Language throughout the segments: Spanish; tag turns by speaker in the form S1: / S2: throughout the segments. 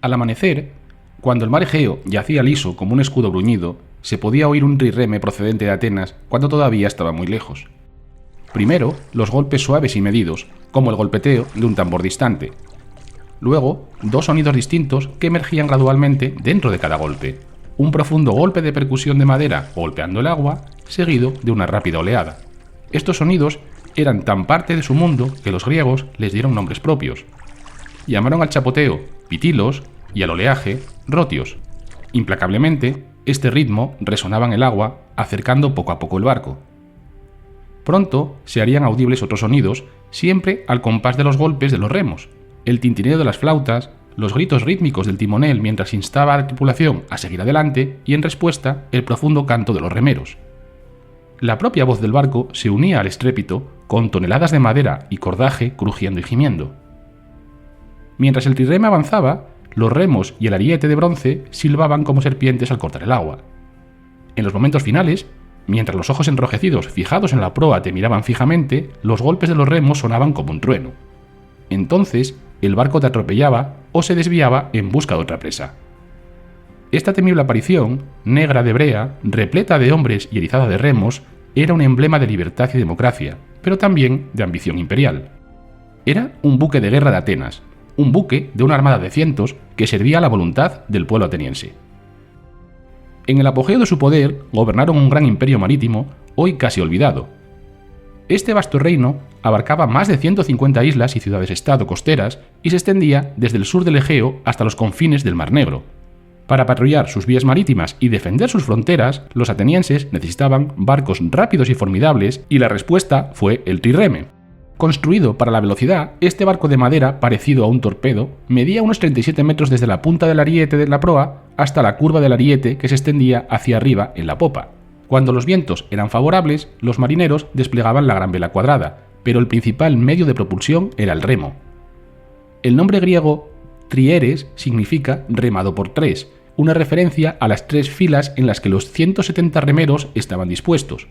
S1: Al amanecer, cuando el mar Egeo yacía liso como un escudo bruñido, se podía oír un trireme procedente de Atenas cuando todavía estaba muy lejos. Primero, los golpes suaves y medidos, como el golpeteo de un tambor distante. Luego, dos sonidos distintos que emergían gradualmente dentro de cada golpe. Un profundo golpe de percusión de madera golpeando el agua, seguido de una rápida oleada. Estos sonidos eran tan parte de su mundo que los griegos les dieron nombres propios. Llamaron al chapoteo pitilos y al oleaje rotios. Implacablemente, este ritmo resonaba en el agua, acercando poco a poco el barco. Pronto se harían audibles otros sonidos, siempre al compás de los golpes de los remos, el tintineo de las flautas, los gritos rítmicos del timonel mientras instaba a la tripulación a seguir adelante y, en respuesta, el profundo canto de los remeros. La propia voz del barco se unía al estrépito con toneladas de madera y cordaje crujiendo y gimiendo. Mientras el trireme avanzaba, los remos y el ariete de bronce silbaban como serpientes al cortar el agua. En los momentos finales, mientras los ojos enrojecidos fijados en la proa te miraban fijamente, los golpes de los remos sonaban como un trueno. Entonces, el barco te atropellaba o se desviaba en busca de otra presa. Esta temible aparición, negra de brea, repleta de hombres y erizada de remos, era un emblema de libertad y democracia, pero también de ambición imperial. Era un buque de guerra de Atenas, un buque de una armada de cientos que servía a la voluntad del pueblo ateniense. En el apogeo de su poder, gobernaron un gran imperio marítimo, hoy casi olvidado. Este vasto reino abarcaba más de 150 islas y ciudades-estado costeras y se extendía desde el sur del Egeo hasta los confines del Mar Negro. Para patrullar sus vías marítimas y defender sus fronteras, los atenienses necesitaban barcos rápidos y formidables, y la respuesta fue el trireme. Construido para la velocidad, este barco de madera, parecido a un torpedo, medía unos 37 metros desde la punta del ariete de la proa hasta la curva del ariete que se extendía hacia arriba en la popa. Cuando los vientos eran favorables, los marineros desplegaban la gran vela cuadrada, pero el principal medio de propulsión era el remo. El nombre griego trieres significa remado por tres, una referencia a las tres filas en las que los 170 remeros estaban dispuestos.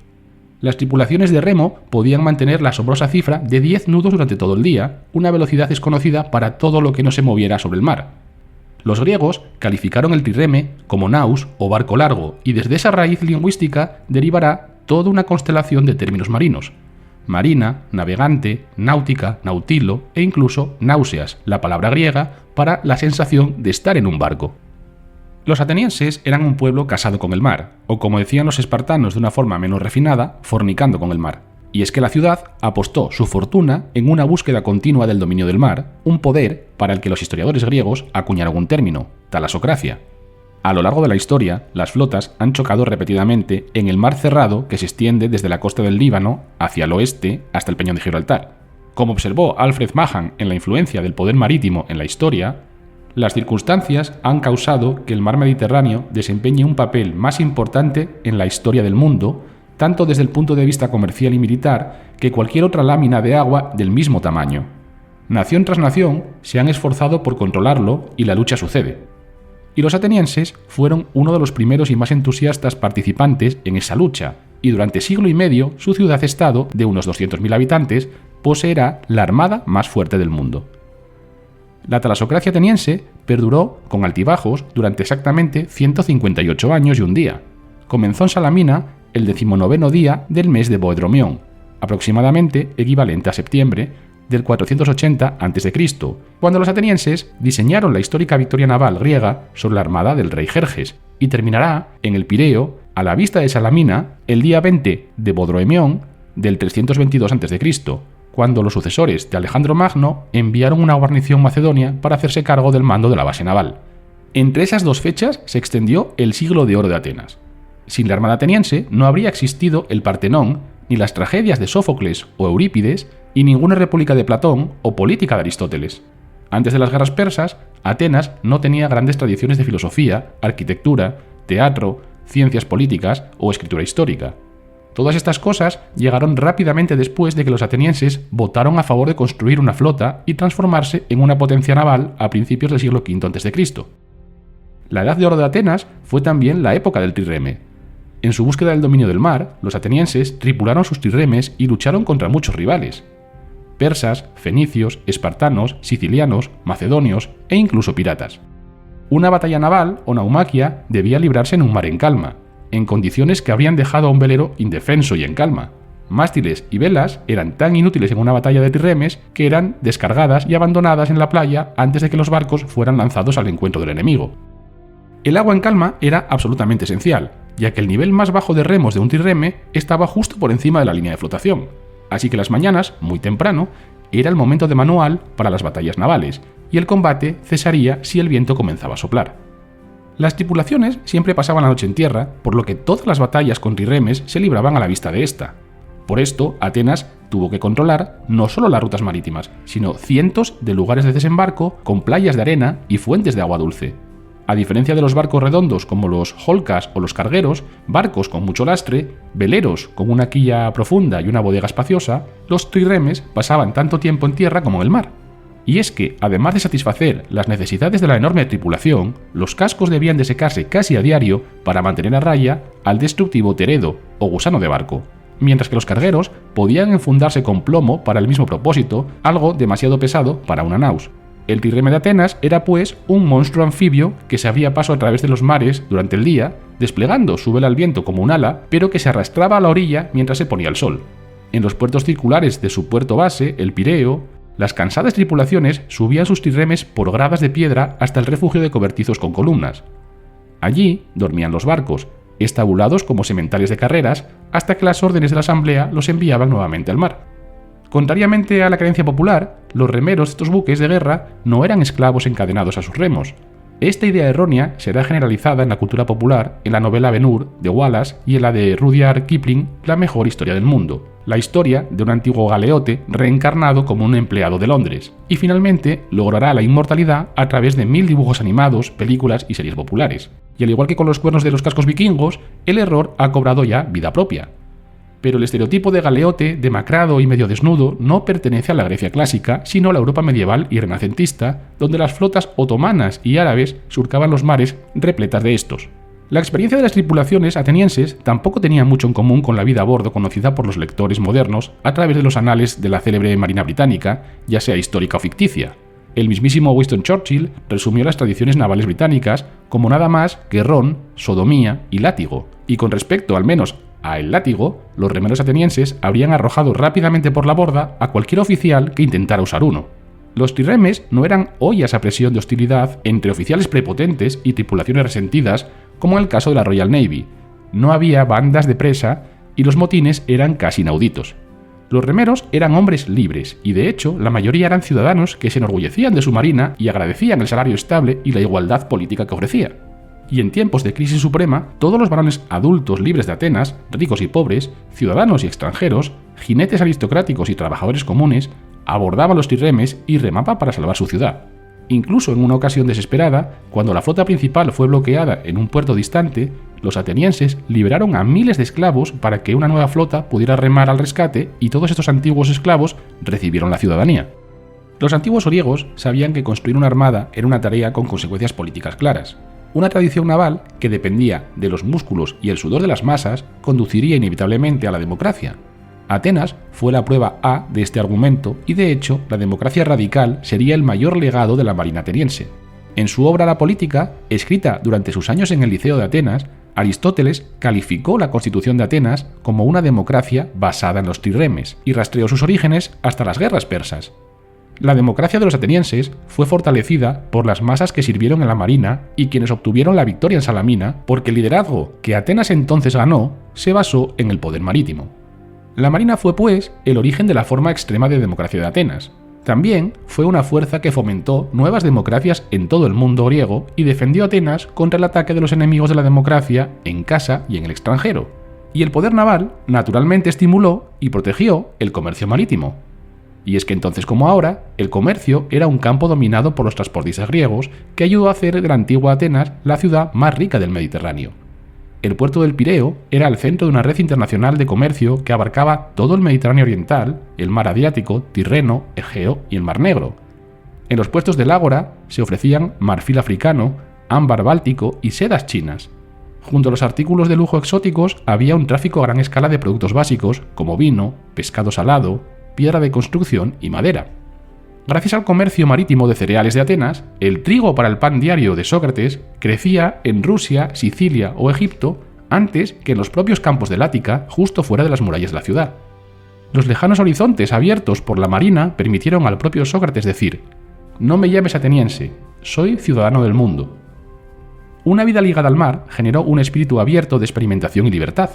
S1: Las tripulaciones de remo podían mantener la asombrosa cifra de 10 nudos durante todo el día, una velocidad desconocida para todo lo que no se moviera sobre el mar. Los griegos calificaron el trireme como naus o barco largo, y desde esa raíz lingüística derivará toda una constelación de términos marinos: marina, navegante, náutica, nautilo e incluso náuseas, la palabra griega para la sensación de estar en un barco. Los atenienses eran un pueblo casado con el mar, o como decían los espartanos de una forma menos refinada, fornicando con el mar. Y es que la ciudad apostó su fortuna en una búsqueda continua del dominio del mar, un poder para el que los historiadores griegos acuñaron un término: talasocracia. A lo largo de la historia, las flotas han chocado repetidamente en el mar cerrado que se extiende desde la costa del Líbano hacia el oeste hasta el Peñón de Gibraltar. Como observó Alfred Mahan en la influencia del poder marítimo en la historia, las circunstancias han causado que el mar Mediterráneo desempeñe un papel más importante en la historia del mundo, tanto desde el punto de vista comercial y militar, que cualquier otra lámina de agua del mismo tamaño. Nación tras nación se han esforzado por controlarlo y la lucha sucede. Y los atenienses fueron uno de los primeros y más entusiastas participantes en esa lucha, y durante siglo y medio su ciudad-estado, de unos 200.000 habitantes, poseerá la armada más fuerte del mundo. La talasocracia ateniense perduró con altibajos durante exactamente 158 años y un día. Comenzó en Salamina el 19º día del mes de Boedromión, aproximadamente equivalente a septiembre del 480 a.C., cuando los atenienses diseñaron la histórica victoria naval griega sobre la armada del rey Jerjes, y terminará en el Pireo, a la vista de Salamina, el día 20 de Boedromión del 322 a.C., cuando los sucesores de Alejandro Magno enviaron una guarnición macedonia para hacerse cargo del mando de la base naval. Entre esas dos fechas se extendió el siglo de oro de Atenas. Sin la armada ateniense no habría existido el Partenón, ni las tragedias de Sófocles o Eurípides, y ninguna república de Platón o política de Aristóteles. Antes de las guerras persas, Atenas no tenía grandes tradiciones de filosofía, arquitectura, teatro, ciencias políticas o escritura histórica. Todas estas cosas llegaron rápidamente después de que los atenienses votaron a favor de construir una flota y transformarse en una potencia naval a principios del siglo V a.C. La Edad de Oro de Atenas fue también la época del trireme. En su búsqueda del dominio del mar, los atenienses tripularon sus triremes y lucharon contra muchos rivales: persas, fenicios, espartanos, sicilianos, macedonios e incluso piratas. Una batalla naval o naumaquia debía librarse en un mar en calma, en condiciones que habrían dejado a un velero indefenso y en calma. Mástiles y velas eran tan inútiles en una batalla de trirremes que eran descargadas y abandonadas en la playa antes de que los barcos fueran lanzados al encuentro del enemigo. El agua en calma era absolutamente esencial, ya que el nivel más bajo de remos de un trirreme estaba justo por encima de la línea de flotación, así que las mañanas, muy temprano, era el momento de manual para las batallas navales, y el combate cesaría si el viento comenzaba a soplar. Las tripulaciones siempre pasaban la noche en tierra, por lo que todas las batallas con trirremes se libraban a la vista de esta. Por esto, Atenas tuvo que controlar no solo las rutas marítimas, sino cientos de lugares de desembarco con playas de arena y fuentes de agua dulce. A diferencia de los barcos redondos como los holcas o los cargueros, barcos con mucho lastre, veleros con una quilla profunda y una bodega espaciosa, los trirremes pasaban tanto tiempo en tierra como en el mar. Y es que, además de satisfacer las necesidades de la enorme tripulación, los cascos debían de secarse casi a diario para mantener a raya al destructivo teredo o gusano de barco, mientras que los cargueros podían enfundarse con plomo para el mismo propósito, algo demasiado pesado para una naus. El trirreme de Atenas era pues un monstruo anfibio que se abría paso a través de los mares durante el día, desplegando su vela al viento como un ala, pero que se arrastraba a la orilla mientras se ponía el sol. En los puertos circulares de su puerto base, el Pireo, las cansadas tripulaciones subían sus trirremes por gradas de piedra hasta el refugio de cobertizos con columnas. Allí dormían los barcos, estabulados como sementales de carreras, hasta que las órdenes de la asamblea los enviaban nuevamente al mar. Contrariamente a la creencia popular, los remeros de estos buques de guerra no eran esclavos encadenados a sus remos. Esta idea errónea será generalizada en la cultura popular en la novela Ben-Hur de Wallace y en la de Rudyard Kipling, La mejor historia del mundo, la historia de un antiguo galeote reencarnado como un empleado de Londres, y finalmente logrará la inmortalidad a través de 1000 dibujos animados, películas y series populares. Y al igual que con los cuernos de los cascos vikingos, el error ha cobrado ya vida propia. Pero el estereotipo de galeote, demacrado y medio desnudo, no pertenece a la Grecia clásica, sino a la Europa medieval y renacentista, donde las flotas otomanas y árabes surcaban los mares repletas de estos. La experiencia de las tripulaciones atenienses tampoco tenía mucho en común con la vida a bordo conocida por los lectores modernos a través de los anales de la célebre Marina Británica, ya sea histórica o ficticia. El mismísimo Winston Churchill resumió las tradiciones navales británicas como nada más que ron, sodomía y látigo, y con respecto al menos a el látigo, los remeros atenienses habrían arrojado rápidamente por la borda a cualquier oficial que intentara usar uno. Los trirremes no eran ollas a presión de hostilidad entre oficiales prepotentes y tripulaciones resentidas, como en el caso de la Royal Navy. No había bandas de presa y los motines eran casi inauditos. Los remeros eran hombres libres y, de hecho, la mayoría eran ciudadanos que se enorgullecían de su marina y agradecían el salario estable y la igualdad política que ofrecía. Y en tiempos de crisis suprema, todos los varones adultos libres de Atenas, ricos y pobres, ciudadanos y extranjeros, jinetes aristocráticos y trabajadores comunes, abordaban los trirremes y remaban para salvar su ciudad. Incluso en una ocasión desesperada, cuando la flota principal fue bloqueada en un puerto distante, los atenienses liberaron a miles de esclavos para que una nueva flota pudiera remar al rescate y todos estos antiguos esclavos recibieron la ciudadanía. Los antiguos griegos sabían que construir una armada era una tarea con consecuencias políticas claras. Una tradición naval que dependía de los músculos y el sudor de las masas conduciría inevitablemente a la democracia. Atenas fue la prueba A de este argumento y, de hecho, la democracia radical sería el mayor legado de la marina ateniense. En su obra La Política, escrita durante sus años en el Liceo de Atenas, Aristóteles calificó la constitución de Atenas como una democracia basada en los trirremes y rastreó sus orígenes hasta las guerras persas. La democracia de los atenienses fue fortalecida por las masas que sirvieron en la marina y quienes obtuvieron la victoria en Salamina, porque el liderazgo que Atenas entonces ganó se basó en el poder marítimo. La marina fue, pues, el origen de la forma extrema de democracia de Atenas. También fue una fuerza que fomentó nuevas democracias en todo el mundo griego y defendió a Atenas contra el ataque de los enemigos de la democracia en casa y en el extranjero. Y el poder naval, naturalmente, estimuló y protegió el comercio marítimo. Y es que entonces como ahora, el comercio era un campo dominado por los transportistas griegos que ayudó a hacer de la antigua Atenas la ciudad más rica del Mediterráneo. El puerto del Pireo era el centro de una red internacional de comercio que abarcaba todo el Mediterráneo oriental, el mar Adriático, Tirreno, Egeo y el Mar Negro. En los puestos del Ágora se ofrecían marfil africano, ámbar báltico y sedas chinas. Junto a los artículos de lujo exóticos había un tráfico a gran escala de productos básicos como vino, pescado salado, piedra de construcción y madera. Gracias al comercio marítimo de cereales de Atenas, el trigo para el pan diario de Sócrates crecía en Rusia, Sicilia o Egipto antes que en los propios campos del Ática, justo fuera de las murallas de la ciudad. Los lejanos horizontes abiertos por la marina permitieron al propio Sócrates decir: «No me llames ateniense, soy ciudadano del mundo». Una vida ligada al mar generó un espíritu abierto de experimentación y libertad.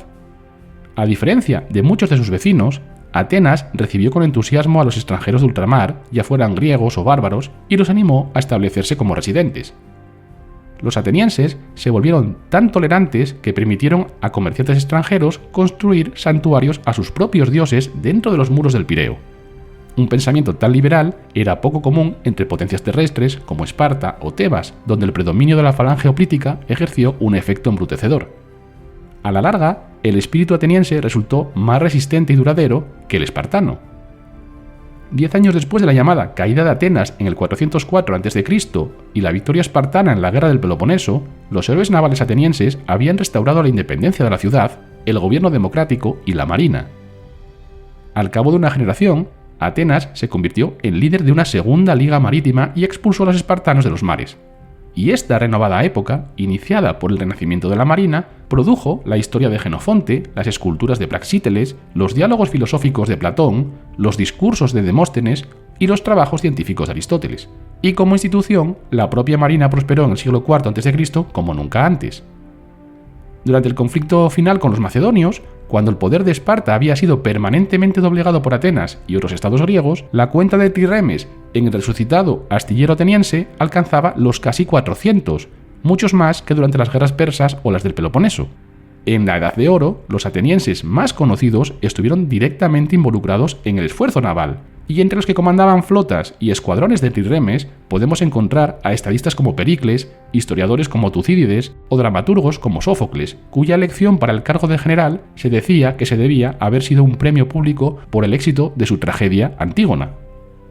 S1: A diferencia de muchos de sus vecinos, Atenas recibió con entusiasmo a los extranjeros de ultramar, ya fueran griegos o bárbaros, y los animó a establecerse como residentes. Los atenienses se volvieron tan tolerantes que permitieron a comerciantes extranjeros construir santuarios a sus propios dioses dentro de los muros del Pireo. Un pensamiento tan liberal era poco común entre potencias terrestres como Esparta o Tebas, donde el predominio de la falange hoplítica ejerció un efecto embrutecedor. A la larga, el espíritu ateniense resultó más resistente y duradero que el espartano. 10 años después de la llamada caída de Atenas en el 404 a.C. y la victoria espartana en la guerra del Peloponeso, los héroes navales atenienses habían restaurado la independencia de la ciudad, el gobierno democrático y la marina. Al cabo de una generación, Atenas se convirtió en líder de una segunda liga marítima y expulsó a los espartanos de los mares. Y esta renovada época, iniciada por el renacimiento de la marina, produjo la historia de Jenofonte, las esculturas de Praxíteles, los diálogos filosóficos de Platón, los discursos de Demóstenes y los trabajos científicos de Aristóteles. Y como institución, la propia marina prosperó en el siglo IV a.C. como nunca antes. Durante el conflicto final con los macedonios, cuando el poder de Esparta había sido permanentemente doblegado por Atenas y otros estados griegos, la cuenta de trirremes en el resucitado astillero ateniense alcanzaba los casi 400, muchos más que durante las guerras persas o las del Peloponeso. En la Edad de Oro, los atenienses más conocidos estuvieron directamente involucrados en el esfuerzo naval, y entre los que comandaban flotas y escuadrones de trirremes podemos encontrar a estadistas como Pericles, historiadores como Tucídides o dramaturgos como Sófocles, cuya elección para el cargo de general se decía que se debía haber sido un premio público por el éxito de su tragedia Antígona.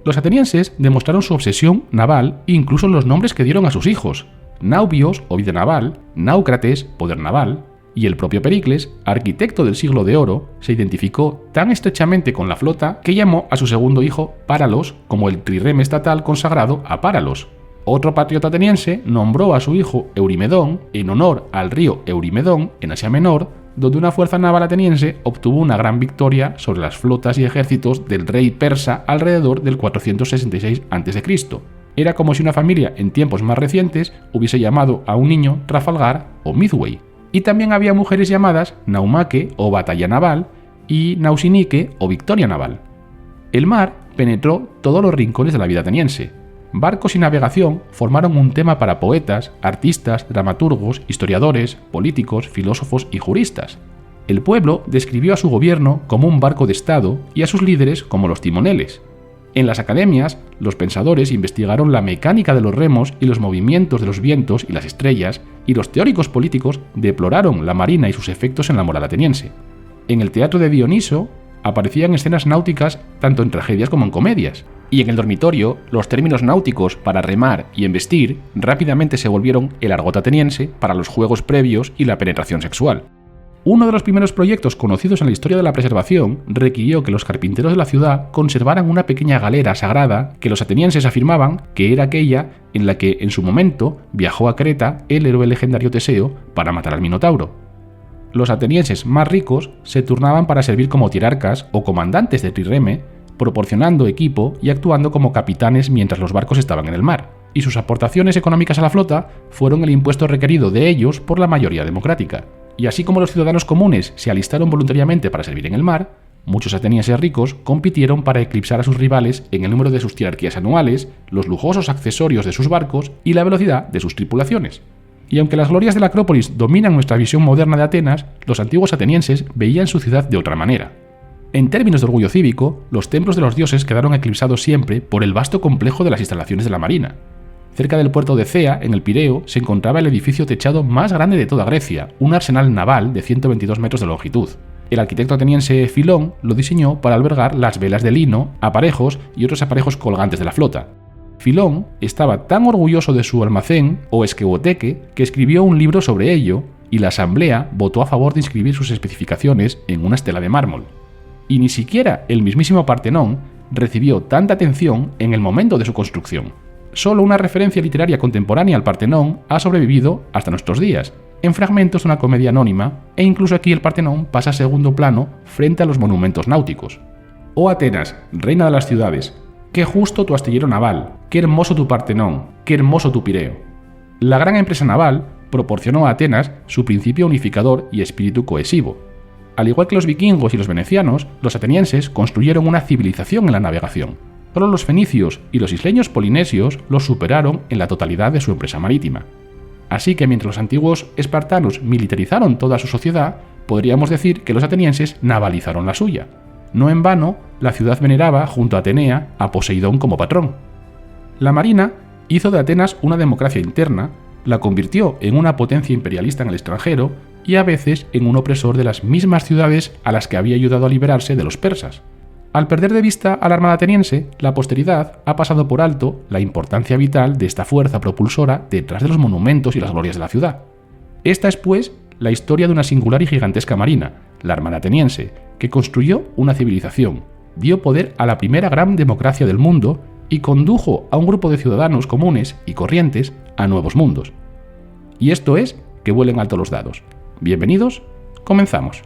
S1: Los atenienses demostraron su obsesión naval incluso en los nombres que dieron a sus hijos: Naubios o vida naval, Náucrates, poder naval, y el propio Pericles, arquitecto del siglo de oro, se identificó tan estrechamente con la flota que llamó a su segundo hijo Páralos, como el trirreme estatal consagrado a Páralos. Otro patriota ateniense nombró a su hijo Eurimedón en honor al río Eurimedón en Asia Menor, donde una fuerza naval ateniense obtuvo una gran victoria sobre las flotas y ejércitos del rey persa alrededor del 466 a.C. Era como si una familia en tiempos más recientes hubiese llamado a un niño Trafalgar o Midway. Y también había mujeres llamadas Naumaque o Batalla Naval y Nausinique o Victoria Naval. El mar penetró todos los rincones de la vida ateniense. Barcos y navegación formaron un tema para poetas, artistas, dramaturgos, historiadores, políticos, filósofos y juristas. El pueblo describió a su gobierno como un barco de estado y a sus líderes como los timoneles. En las academias, los pensadores investigaron la mecánica de los remos y los movimientos de los vientos y las estrellas, y los teóricos políticos deploraron la marina y sus efectos en la moral ateniense. En el teatro de Dioniso aparecían escenas náuticas tanto en tragedias como en comedias, y en el dormitorio los términos náuticos para remar y embestir rápidamente se volvieron el argot ateniense para los juegos previos y la penetración sexual. Uno de los primeros proyectos conocidos en la historia de la preservación requirió que los carpinteros de la ciudad conservaran una pequeña galera sagrada que los atenienses afirmaban que era aquella en la que en su momento viajó a Creta el héroe legendario Teseo para matar al Minotauro. Los atenienses más ricos se turnaban para servir como tirarcas o comandantes de trirreme, proporcionando equipo y actuando como capitanes mientras los barcos estaban en el mar, y sus aportaciones económicas a la flota fueron el impuesto requerido de ellos por la mayoría democrática. Y así como los ciudadanos comunes se alistaron voluntariamente para servir en el mar, muchos atenienses ricos compitieron para eclipsar a sus rivales en el número de sus tirarquías anuales, los lujosos accesorios de sus barcos y la velocidad de sus tripulaciones. Y aunque las glorias de la Acrópolis dominan nuestra visión moderna de Atenas, los antiguos atenienses veían su ciudad de otra manera. En términos de orgullo cívico, los templos de los dioses quedaron eclipsados siempre por el vasto complejo de las instalaciones de la marina. Cerca del puerto de Cea, en el Pireo, se encontraba el edificio techado más grande de toda Grecia, un arsenal naval de 122 metros de longitud. El arquitecto ateniense Filón lo diseñó para albergar las velas de lino, aparejos y otros aparejos colgantes de la flota. Filón estaba tan orgulloso de su almacén o esqueuoteque que escribió un libro sobre ello, y la asamblea votó a favor de inscribir sus especificaciones en una estela de mármol. Y ni siquiera el mismísimo Partenón, recibió tanta atención en el momento de su construcción. Solo una referencia literaria contemporánea al Partenón ha sobrevivido hasta nuestros días, en fragmentos de una comedia anónima, e incluso aquí el Partenón pasa a segundo plano frente a los monumentos náuticos. Oh Atenas, reina de las ciudades, qué justo tu astillero naval, qué hermoso tu Partenón, qué hermoso tu Pireo. La gran empresa naval proporcionó a Atenas su principio unificador y espíritu cohesivo. Al igual que los vikingos y los venecianos, los atenienses construyeron una civilización en la navegación. Solo los fenicios y los isleños polinesios los superaron en la totalidad de su empresa marítima. Así que mientras los antiguos espartanos militarizaron toda su sociedad, podríamos decir que los atenienses navalizaron la suya. No en vano, la ciudad veneraba junto a Atenea a Poseidón como patrón. La marina hizo de Atenas una democracia interna, la convirtió en una potencia imperialista en el extranjero y a veces en un opresor de las mismas ciudades a las que había ayudado a liberarse de los persas. Al perder de vista a la armada ateniense, la posteridad ha pasado por alto la importancia vital de esta fuerza propulsora detrás de los monumentos y las glorias de la ciudad. Esta es, pues, la historia de una singular y gigantesca marina, la armada ateniense, que construyó una civilización, dio poder a la primera gran democracia del mundo y condujo a un grupo de ciudadanos comunes y corrientes a nuevos mundos. Y esto es que vuelen alto los dados. Bienvenidos, comenzamos.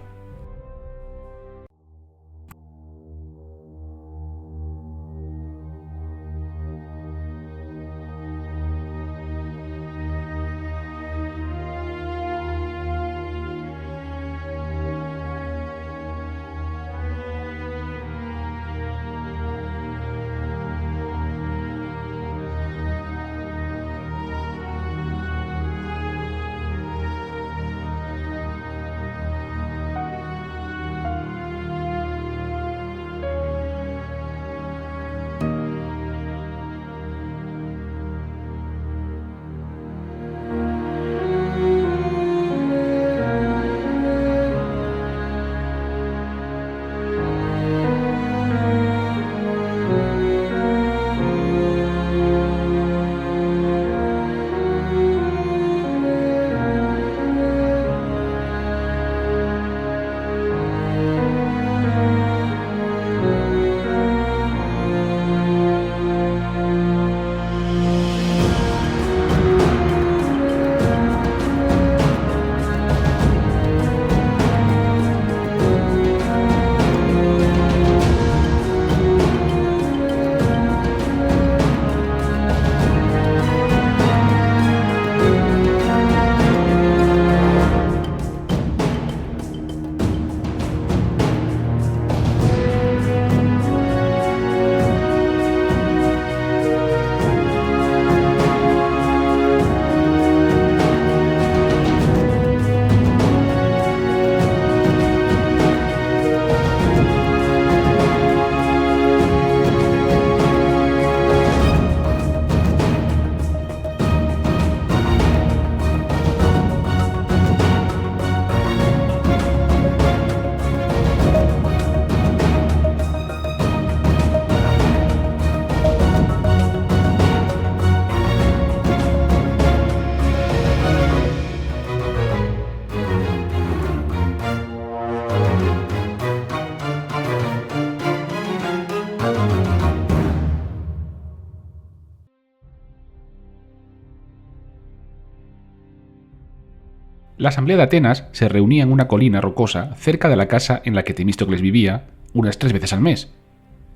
S1: La asamblea de Atenas se reunía en una colina rocosa cerca de la casa en la que Temístocles vivía, unas 3 veces al mes.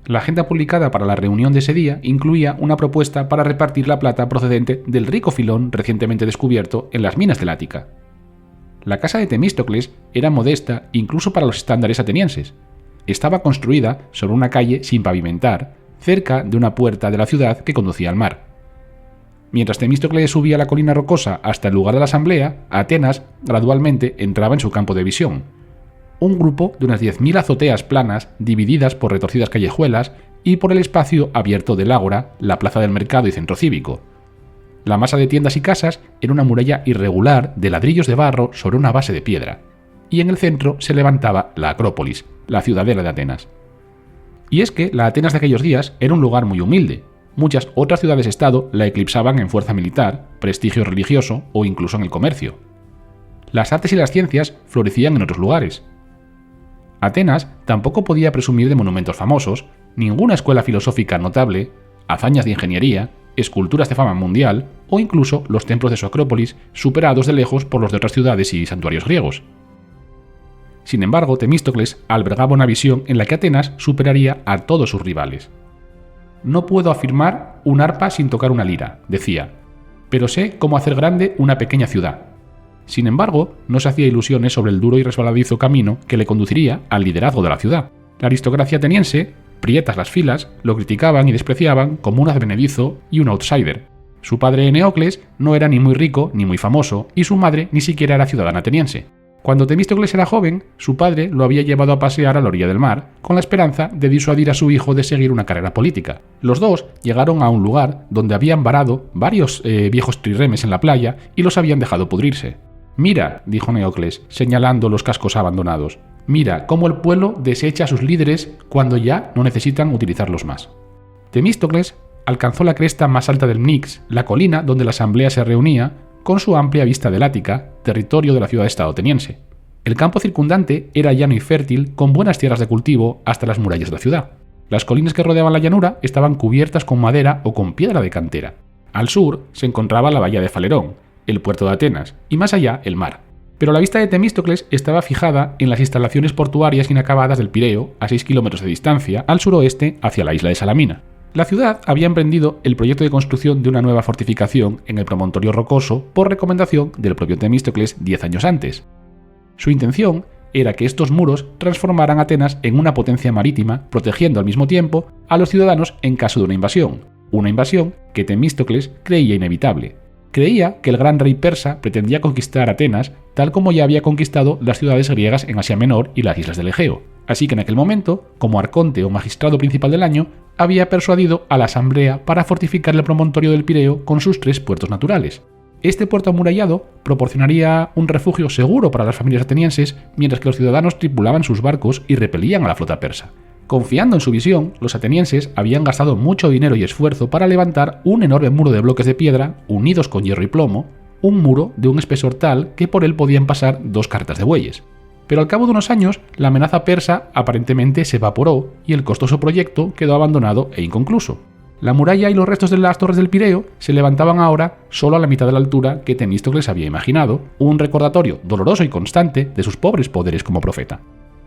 S1: La agenda publicada para la reunión de ese día incluía una propuesta para repartir la plata procedente del rico filón recientemente descubierto en las minas del Ática. La casa de Temístocles era modesta incluso para los estándares atenienses. Estaba construida sobre una calle sin pavimentar, cerca de una puerta de la ciudad que conducía al mar. Mientras Temístocles subía la colina rocosa hasta el lugar de la asamblea, Atenas gradualmente entraba en su campo de visión. Un grupo de unas 10.000 azoteas planas divididas por retorcidas callejuelas y por el espacio abierto del ágora, la plaza del mercado y centro cívico. La masa de tiendas y casas era una muralla irregular de ladrillos de barro sobre una base de piedra, y en el centro se levantaba la Acrópolis, la ciudadela de Atenas. Y es que la Atenas de aquellos días era un lugar muy humilde. Muchas otras ciudades-estado la eclipsaban en fuerza militar, prestigio religioso o incluso en el comercio. Las artes y las ciencias florecían en otros lugares. Atenas tampoco podía presumir de monumentos famosos, ninguna escuela filosófica notable, hazañas de ingeniería, esculturas de fama mundial o incluso los templos de su Acrópolis superados de lejos por los de otras ciudades y santuarios griegos. Sin embargo, Temístocles albergaba una visión en la que Atenas superaría a todos sus rivales. «No puedo afirmar un arpa sin tocar una lira», decía, «pero sé cómo hacer grande una pequeña ciudad». Sin embargo, no se hacía ilusiones sobre el duro y resbaladizo camino que le conduciría al liderazgo de la ciudad. La aristocracia ateniense, prietas las filas, lo criticaban y despreciaban como un advenedizo y un outsider. Su padre Eneocles no era ni muy rico ni muy famoso, y su madre ni siquiera era ciudadana ateniense. Cuando Temístocles era joven, su padre lo había llevado a pasear a la orilla del mar, con la esperanza de disuadir a su hijo de seguir una carrera política. Los dos llegaron a un lugar donde habían varado varios viejos trirremes en la playa y los habían dejado pudrirse. «Mira», dijo Neocles, señalando los cascos abandonados, «mira cómo el pueblo desecha a sus líderes cuando ya no necesitan utilizarlos más». Temístocles alcanzó la cresta más alta del Pnyx, la colina donde la asamblea se reunía, con su amplia vista del Ática, territorio de la ciudad-estado ateniense. El campo circundante era llano y fértil, con buenas tierras de cultivo hasta las murallas de la ciudad. Las colinas que rodeaban la llanura estaban cubiertas con madera o con piedra de cantera. Al sur se encontraba la bahía de Falerón, el puerto de Atenas, y más allá el mar. Pero la vista de Temístocles estaba fijada en las instalaciones portuarias inacabadas del Pireo, a 6 kilómetros de distancia, al suroeste, hacia la isla de Salamina. La ciudad había emprendido el proyecto de construcción de una nueva fortificación en el promontorio rocoso por recomendación del propio Temístocles 10 años antes. Su intención era que estos muros transformaran Atenas en una potencia marítima, protegiendo al mismo tiempo a los ciudadanos en caso de una invasión que Temístocles creía inevitable. Creía que el gran rey persa pretendía conquistar Atenas, tal como ya había conquistado las ciudades griegas en Asia Menor y las islas del Egeo. Así que en aquel momento, como arconte o magistrado principal del año, había persuadido a la asamblea para fortificar el promontorio del Pireo con sus 3 puertos naturales. Este puerto amurallado proporcionaría un refugio seguro para las familias atenienses, mientras que los ciudadanos tripulaban sus barcos y repelían a la flota persa. Confiando en su visión, los atenienses habían gastado mucho dinero y esfuerzo para levantar un enorme muro de bloques de piedra unidos con hierro y plomo, un muro de un espesor tal que por él podían pasar 2 carretas de bueyes. Pero al cabo de unos años, la amenaza persa aparentemente se evaporó y el costoso proyecto quedó abandonado e inconcluso. La muralla y los restos de las torres del Pireo se levantaban ahora solo a la mitad de la altura que Temístocles había imaginado, un recordatorio doloroso y constante de sus pobres poderes como profeta.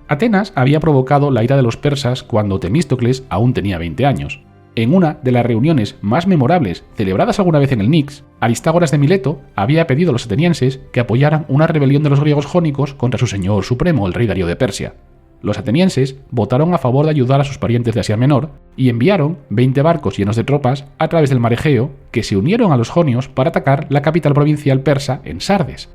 S1: Atenas había provocado la ira de los persas cuando Temístocles aún tenía 20 años. En una de las reuniones más memorables celebradas alguna vez en el Pnyx, Aristágoras de Mileto había pedido a los atenienses que apoyaran una rebelión de los griegos jónicos contra su señor supremo, el rey Darío de Persia. Los atenienses votaron a favor de ayudar a sus parientes de Asia Menor y enviaron 20 barcos llenos de tropas a través del mar Egeo que se unieron a los jonios para atacar la capital provincial persa en Sardes.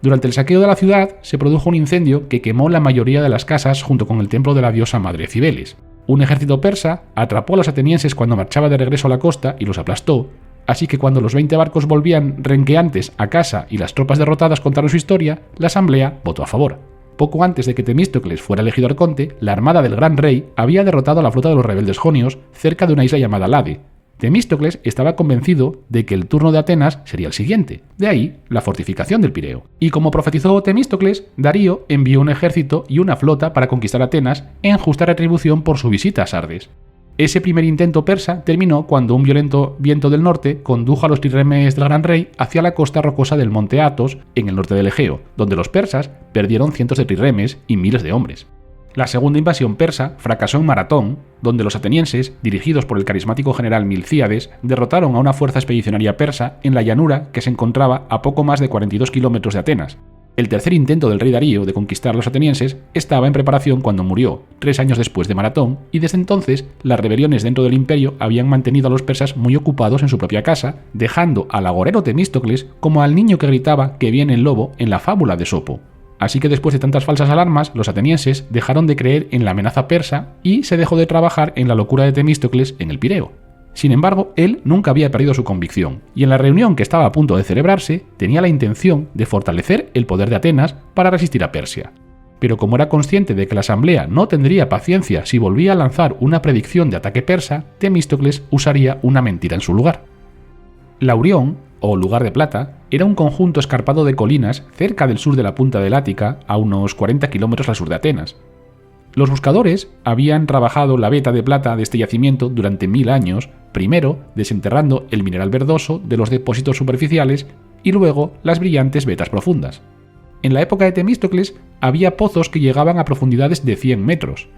S1: Durante el saqueo de la ciudad se produjo un incendio que quemó la mayoría de las casas junto con el templo de la diosa madre Cibeles. Un ejército persa atrapó a los atenienses cuando marchaba de regreso a la costa y los aplastó, así que cuando los 20 barcos volvían renqueantes a casa y las tropas derrotadas contaron su historia, la asamblea votó a favor. Poco antes de que Temístocles fuera elegido arconte, la armada del gran rey había derrotado a la flota de los rebeldes jonios cerca de una isla llamada Lade. Temístocles estaba convencido de que el turno de Atenas sería el siguiente, de ahí la fortificación del Pireo. Y como profetizó Temístocles, Darío envió un ejército y una flota para conquistar Atenas en justa retribución por su visita a Sardes. Ese primer intento persa terminó cuando un violento viento del norte condujo a los trirremes del gran rey hacia la costa rocosa del monte Athos en el norte del Egeo, donde los persas perdieron cientos de trirremes y miles de hombres. La segunda invasión persa fracasó en Maratón, donde los atenienses, dirigidos por el carismático general Milcíades, derrotaron a una fuerza expedicionaria persa en la llanura que se encontraba a poco más de 42 kilómetros de Atenas. El tercer intento del rey Darío de conquistar a los atenienses estaba en preparación cuando murió, 3 años después de Maratón, y desde entonces las rebeliones dentro del imperio habían mantenido a los persas muy ocupados en su propia casa, dejando al agorero Temístocles como al niño que gritaba que viene el lobo en la fábula de Esopo. Así que después de tantas falsas alarmas, los atenienses dejaron de creer en la amenaza persa y se dejó de trabajar en la locura de Temístocles en el Pireo. Sin embargo, él nunca había perdido su convicción, y en la reunión que estaba a punto de celebrarse, tenía la intención de fortalecer el poder de Atenas para resistir a Persia. Pero como era consciente de que la asamblea no tendría paciencia si volvía a lanzar una predicción de ataque persa, Temístocles usaría una mentira en su lugar. Laurión, o lugar de plata, era un conjunto escarpado de colinas cerca del sur de la punta del Ática, a unos 40 kilómetros al sur de Atenas. Los buscadores habían trabajado la veta de plata de este yacimiento durante 1000 años, primero desenterrando el mineral verdoso de los depósitos superficiales y luego las brillantes vetas profundas. En la época de Temístocles había pozos que llegaban a profundidades de 100 metros.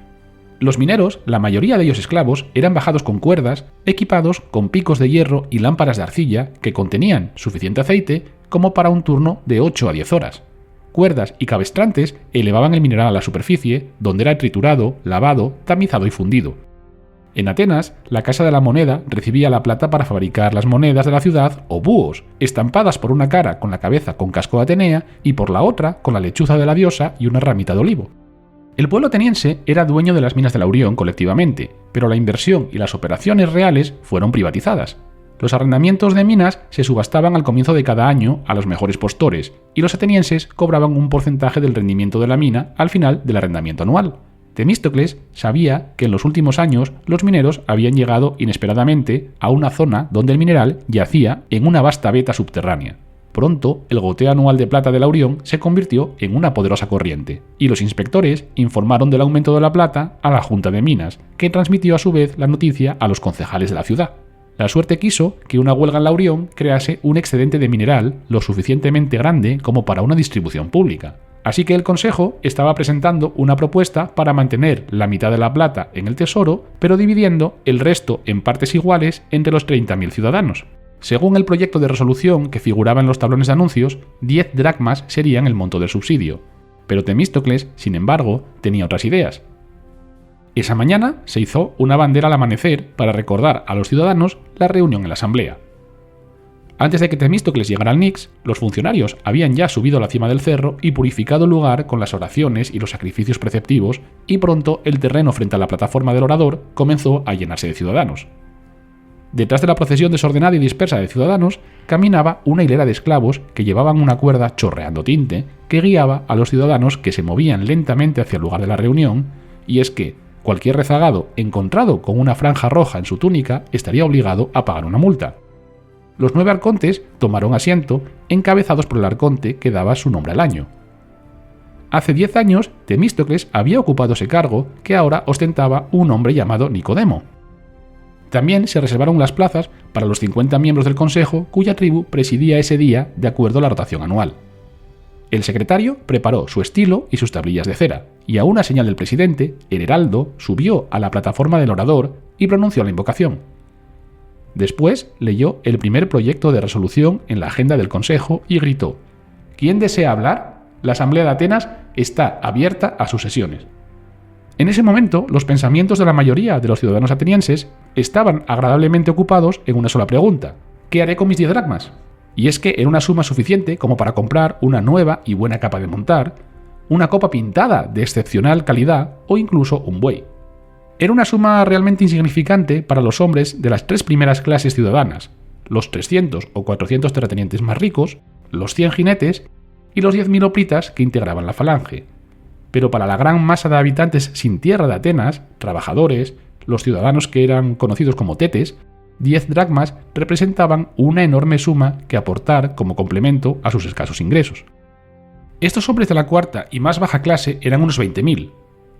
S1: Los mineros, la mayoría de ellos esclavos, eran bajados con cuerdas, equipados con picos de hierro y lámparas de arcilla que contenían suficiente aceite como para un turno de 8 a 10 horas. Cuerdas y cabestrantes elevaban el mineral a la superficie, donde era triturado, lavado, tamizado y fundido. En Atenas, la Casa de la Moneda recibía la plata para fabricar las monedas de la ciudad o búhos, estampadas por una cara con la cabeza con casco de Atenea y por la otra con la lechuza de la diosa y una ramita de olivo. El pueblo ateniense era dueño de las minas de Laurión colectivamente, pero la inversión y las operaciones reales fueron privatizadas. Los arrendamientos de minas se subastaban al comienzo de cada año a los mejores postores, y los atenienses cobraban un porcentaje del rendimiento de la mina al final del arrendamiento anual. Temístocles sabía que en los últimos años los mineros habían llegado inesperadamente a una zona donde el mineral yacía en una vasta veta subterránea. Pronto, el goteo anual de plata de Laurión se convirtió en una poderosa corriente, y los inspectores informaron del aumento de la plata a la Junta de Minas, que transmitió a su vez la noticia a los concejales de la ciudad. La suerte quiso que una huelga en Laurión crease un excedente de mineral lo suficientemente grande como para una distribución pública. Así que el Consejo estaba presentando una propuesta para mantener la mitad de la plata en el tesoro, pero dividiendo el resto en partes iguales entre los 30.000 ciudadanos. Según el proyecto de resolución que figuraba en los tablones de anuncios, 10 dracmas serían el monto del subsidio. Pero Temístocles, sin embargo, tenía otras ideas. Esa mañana se izó una bandera al amanecer para recordar a los ciudadanos la reunión en la asamblea. Antes de que Temístocles llegara al Nix, los funcionarios habían ya subido a la cima del cerro y purificado el lugar con las oraciones y los sacrificios preceptivos, y pronto el terreno frente a la plataforma del orador comenzó a llenarse de ciudadanos. Detrás de la procesión desordenada y dispersa de ciudadanos caminaba una hilera de esclavos que llevaban una cuerda chorreando tinte que guiaba a los ciudadanos que se movían lentamente hacia el lugar de la reunión, y es que cualquier rezagado encontrado con una franja roja en su túnica estaría obligado a pagar una multa. Los 9 arcontes tomaron asiento, encabezados por el arconte que daba su nombre al año. Hace 10 años, Temístocles había ocupado ese cargo que ahora ostentaba un hombre llamado Nicodemo. También se reservaron las plazas para los 50 miembros del consejo cuya tribu presidía ese día de acuerdo a la rotación anual. El secretario preparó su estilo y sus tablillas de cera, y a una señal del presidente, el heraldo subió a la plataforma del orador y pronunció la invocación. Después leyó el primer proyecto de resolución en la agenda del consejo y gritó: ¿Quién desea hablar? La asamblea de Atenas está abierta a sus sesiones. En ese momento, los pensamientos de la mayoría de los ciudadanos atenienses estaban agradablemente ocupados en una sola pregunta: ¿qué haré con mis 10 dracmas? Y es que era una suma suficiente como para comprar una nueva y buena capa de montar, una copa pintada de excepcional calidad o incluso un buey. Era una suma realmente insignificante para los hombres de las 3 primeras clases ciudadanas, los 300 o 400 terratenientes más ricos, los 100 jinetes y los 10.000 hoplitas que integraban la falange. Pero para la gran masa de habitantes sin tierra de Atenas, trabajadores, los ciudadanos que eran conocidos como tetes, 10 dracmas representaban una enorme suma que aportar como complemento a sus escasos ingresos. Estos hombres de la cuarta y más baja clase eran unos 20.000.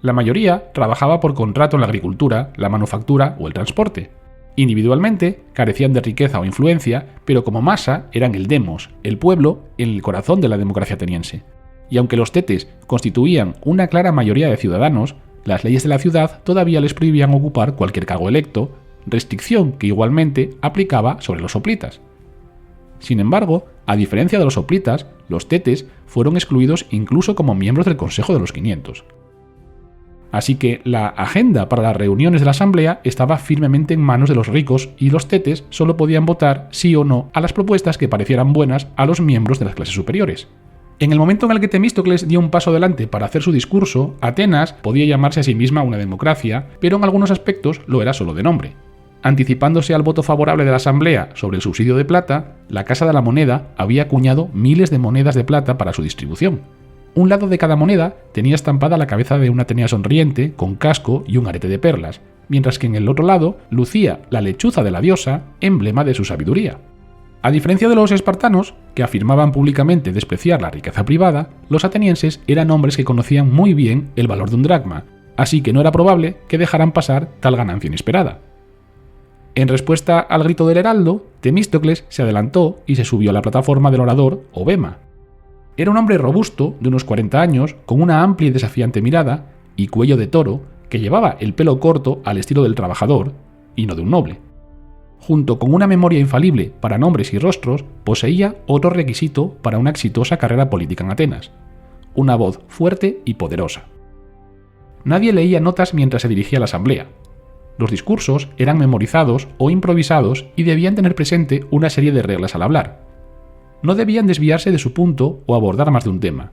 S1: La mayoría trabajaba por contrato en la agricultura, la manufactura o el transporte. Individualmente carecían de riqueza o influencia, pero como masa eran el demos, el pueblo en el corazón de la democracia ateniense. Y aunque los tetes constituían una clara mayoría de ciudadanos, las leyes de la ciudad todavía les prohibían ocupar cualquier cargo electo, restricción que igualmente aplicaba sobre los hoplitas. Sin embargo, a diferencia de los hoplitas, los tetes fueron excluidos incluso como miembros del Consejo de los 500. Así que la agenda para las reuniones de la asamblea estaba firmemente en manos de los ricos y los tetes solo podían votar sí o no a las propuestas que parecieran buenas a los miembros de las clases superiores. En el momento en el que Temístocles dio un paso adelante para hacer su discurso, Atenas podía llamarse a sí misma una democracia, pero en algunos aspectos lo era solo de nombre. Anticipándose al voto favorable de la asamblea sobre el subsidio de plata, la Casa de la Moneda había acuñado miles de monedas de plata para su distribución. Un lado de cada moneda tenía estampada la cabeza de una Atenea sonriente, con casco y un arete de perlas, mientras que en el otro lado lucía la lechuza de la diosa, emblema de su sabiduría. A diferencia de los espartanos, que afirmaban públicamente despreciar la riqueza privada, los atenienses eran hombres que conocían muy bien el valor de un dracma, así que no era probable que dejaran pasar tal ganancia inesperada. En respuesta al grito del heraldo, Temístocles se adelantó y se subió a la plataforma del orador o bema. Era un hombre robusto, de unos 40 años, con una amplia y desafiante mirada y cuello de toro, que llevaba el pelo corto al estilo del trabajador y no de un noble. Junto con una memoria infalible para nombres y rostros, poseía otro requisito para una exitosa carrera política en Atenas: una voz fuerte y poderosa. Nadie leía notas mientras se dirigía a la asamblea. Los discursos eran memorizados o improvisados y debían tener presente una serie de reglas al hablar. No debían desviarse de su punto o abordar más de un tema.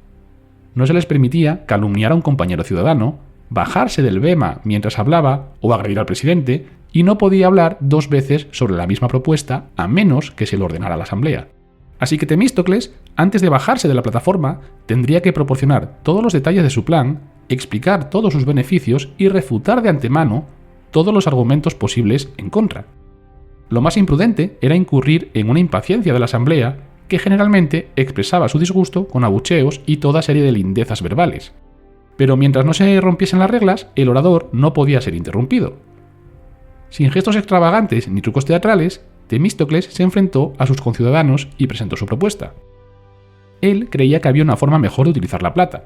S1: No se les permitía calumniar a un compañero ciudadano, bajarse del bema mientras hablaba o agredir al presidente, y no podía hablar 2 veces sobre la misma propuesta a menos que se lo ordenara la asamblea. Así que Temístocles, antes de bajarse de la plataforma, tendría que proporcionar todos los detalles de su plan, explicar todos sus beneficios y refutar de antemano todos los argumentos posibles en contra. Lo más imprudente era incurrir en una impaciencia de la asamblea que generalmente expresaba su disgusto con abucheos y toda serie de lindezas verbales. Pero mientras no se rompiesen las reglas, el orador no podía ser interrumpido. Sin gestos extravagantes ni trucos teatrales, Temístocles se enfrentó a sus conciudadanos y presentó su propuesta. Él creía que había una forma mejor de utilizar la plata.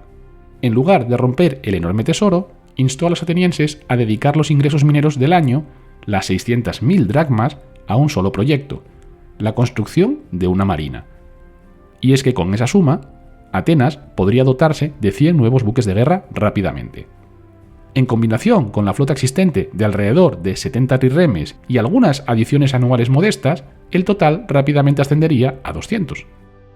S1: En lugar de romper el enorme tesoro, instó a los atenienses a dedicar los ingresos mineros del año, las 600.000 dracmas, a un solo proyecto: la construcción de una marina. Y es que con esa suma, Atenas podría dotarse de 100 nuevos buques de guerra rápidamente. En combinación con la flota existente de alrededor de 70 trirremes y algunas adiciones anuales modestas, el total rápidamente ascendería a 200.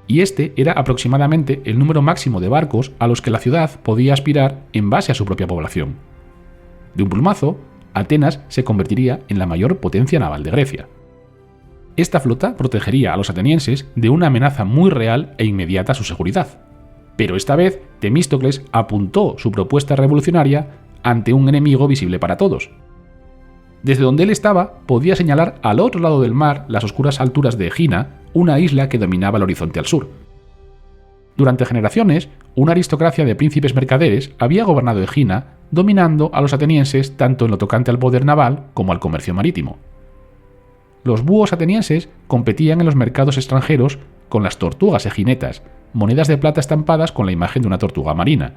S1: Y este era aproximadamente el número máximo de barcos a los que la ciudad podía aspirar en base a su propia población. De un plumazo, Atenas se convertiría en la mayor potencia naval de Grecia. Esta flota protegería a los atenienses de una amenaza muy real e inmediata a su seguridad. Pero esta vez, Temístocles apuntó su propuesta revolucionaria ante un enemigo visible para todos. Desde donde él estaba, podía señalar al otro lado del mar las oscuras alturas de Egina, una isla que dominaba el horizonte al sur. Durante generaciones, una aristocracia de príncipes mercaderes había gobernado Egina, dominando a los atenienses tanto en lo tocante al poder naval como al comercio marítimo. Los búhos atenienses competían en los mercados extranjeros con las tortugas eginetas, monedas de plata estampadas con la imagen de una tortuga marina.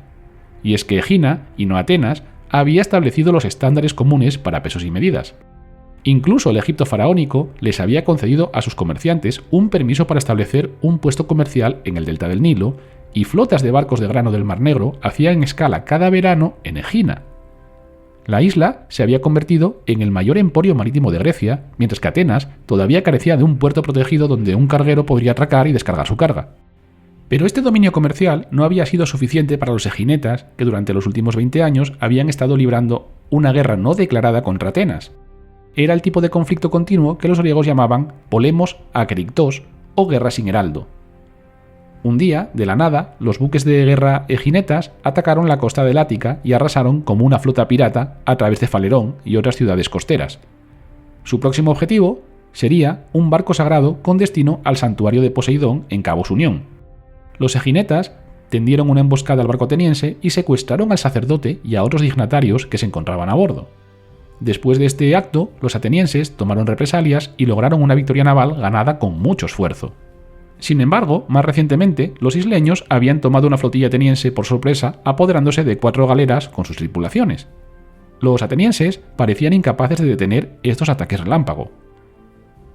S1: Y es que Egina, y no Atenas, había establecido los estándares comunes para pesos y medidas. Incluso el Egipto faraónico les había concedido a sus comerciantes un permiso para establecer un puesto comercial en el delta del Nilo, y flotas de barcos de grano del Mar Negro hacían escala cada verano en Egina. La isla se había convertido en el mayor emporio marítimo de Grecia, mientras que Atenas todavía carecía de un puerto protegido donde un carguero podría atracar y descargar su carga. Pero este dominio comercial no había sido suficiente para los eginetas, que durante los últimos 20 años habían estado librando una guerra no declarada contra Atenas. Era el tipo de conflicto continuo que los griegos llamaban polemos akerictos o guerra sin heraldo. Un día, de la nada, los buques de guerra eginetas atacaron la costa del Ática y arrasaron como una flota pirata a través de Falerón y otras ciudades costeras. Su próximo objetivo sería un barco sagrado con destino al santuario de Poseidón en Cabos Unión. Los eginetas tendieron una emboscada al barco ateniense y secuestraron al sacerdote y a otros dignatarios que se encontraban a bordo. Después de este acto, los atenienses tomaron represalias y lograron una victoria naval ganada con mucho esfuerzo. Sin embargo, más recientemente, los isleños habían tomado una flotilla ateniense por sorpresa, apoderándose de 4 galeras con sus tripulaciones. Los atenienses parecían incapaces de detener estos ataques relámpago.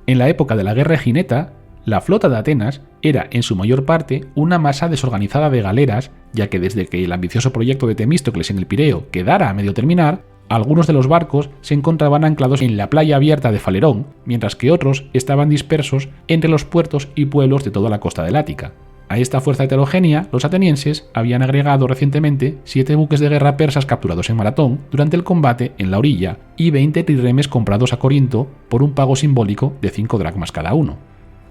S1: En la época de la guerra egineta, la flota de Atenas era en su mayor parte una masa desorganizada de galeras, ya que desde que el ambicioso proyecto de Temístocles en el Pireo quedara a medio terminar, algunos de los barcos se encontraban anclados en la playa abierta de Falerón, mientras que otros estaban dispersos entre los puertos y pueblos de toda la costa del Ática. A esta fuerza heterogénea, los atenienses habían agregado recientemente 7 buques de guerra persas capturados en Maratón durante el combate en la orilla y 20 trirremes comprados a Corinto por un pago simbólico de 5 dracmas cada uno.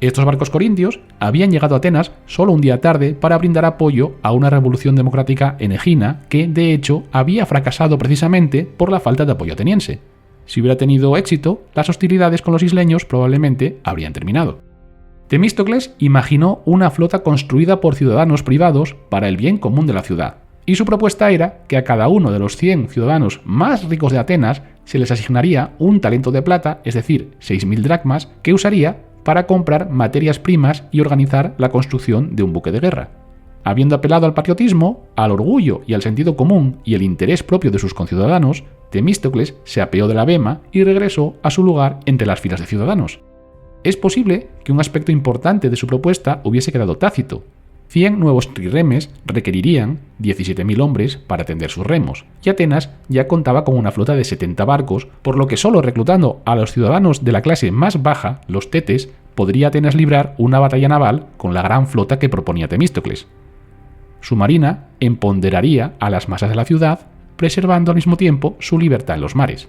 S1: Estos barcos corintios habían llegado a Atenas solo un día tarde para brindar apoyo a una revolución democrática en Egina que, de hecho, había fracasado precisamente por la falta de apoyo ateniense. Si hubiera tenido éxito, las hostilidades con los isleños probablemente habrían terminado. Temístocles imaginó una flota construida por ciudadanos privados para el bien común de la ciudad, y su propuesta era que a cada uno de los 100 ciudadanos más ricos de Atenas se les asignaría un talento de plata, es decir, 6.000 dracmas, que usaría para comprar materias primas y organizar la construcción de un buque de guerra. Habiendo apelado al patriotismo, al orgullo y al sentido común y el interés propio de sus conciudadanos, Temístocles se apeó de la bema y regresó a su lugar entre las filas de ciudadanos. Es posible que un aspecto importante de su propuesta hubiese quedado tácito. 100 nuevos trirremes requerirían 17.000 hombres para tender sus remos, y Atenas ya contaba con una flota de 70 barcos, por lo que solo reclutando a los ciudadanos de la clase más baja, los tetes, podría Atenas librar una batalla naval con la gran flota que proponía Temístocles. Su marina empoderaría a las masas de la ciudad, preservando al mismo tiempo su libertad en los mares.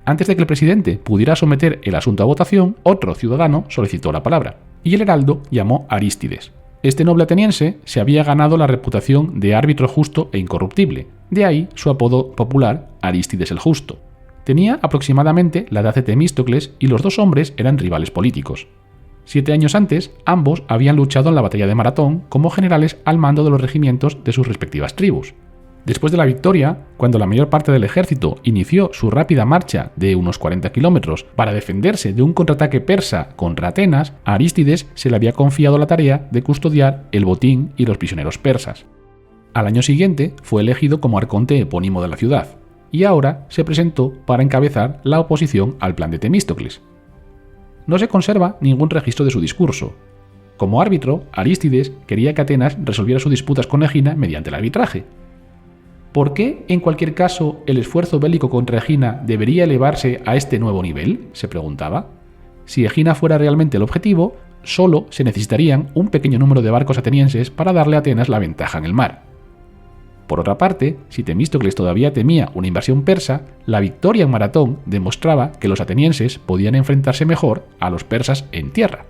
S1: Antes de que el presidente pudiera someter el asunto a votación, otro ciudadano solicitó la palabra, y el heraldo llamó a Arístides. Este noble ateniense se había ganado la reputación de árbitro justo e incorruptible, de ahí su apodo popular Arístides el Justo. Tenía aproximadamente la edad de Temístocles y los dos hombres eran rivales políticos. 7 años antes, ambos habían luchado en la batalla de Maratón como generales al mando de los regimientos de sus respectivas tribus. Después de la victoria, cuando la mayor parte del ejército inició su rápida marcha de unos 40 kilómetros para defenderse de un contraataque persa contra Atenas, a Arístides se le había confiado la tarea de custodiar el botín y los prisioneros persas. Al año siguiente fue elegido como arconte epónimo de la ciudad, y ahora se presentó para encabezar la oposición al plan de Temístocles. No se conserva ningún registro de su discurso. Como árbitro, Arístides quería que Atenas resolviera sus disputas con Egina mediante el arbitraje. ¿Por qué, en cualquier caso, el esfuerzo bélico contra Egina debería elevarse a este nuevo nivel?, se preguntaba. Si Egina fuera realmente el objetivo, solo se necesitarían un pequeño número de barcos atenienses para darle a Atenas la ventaja en el mar. Por otra parte, si Temístocles todavía temía una invasión persa, la victoria en Maratón demostraba que los atenienses podían enfrentarse mejor a los persas en tierra.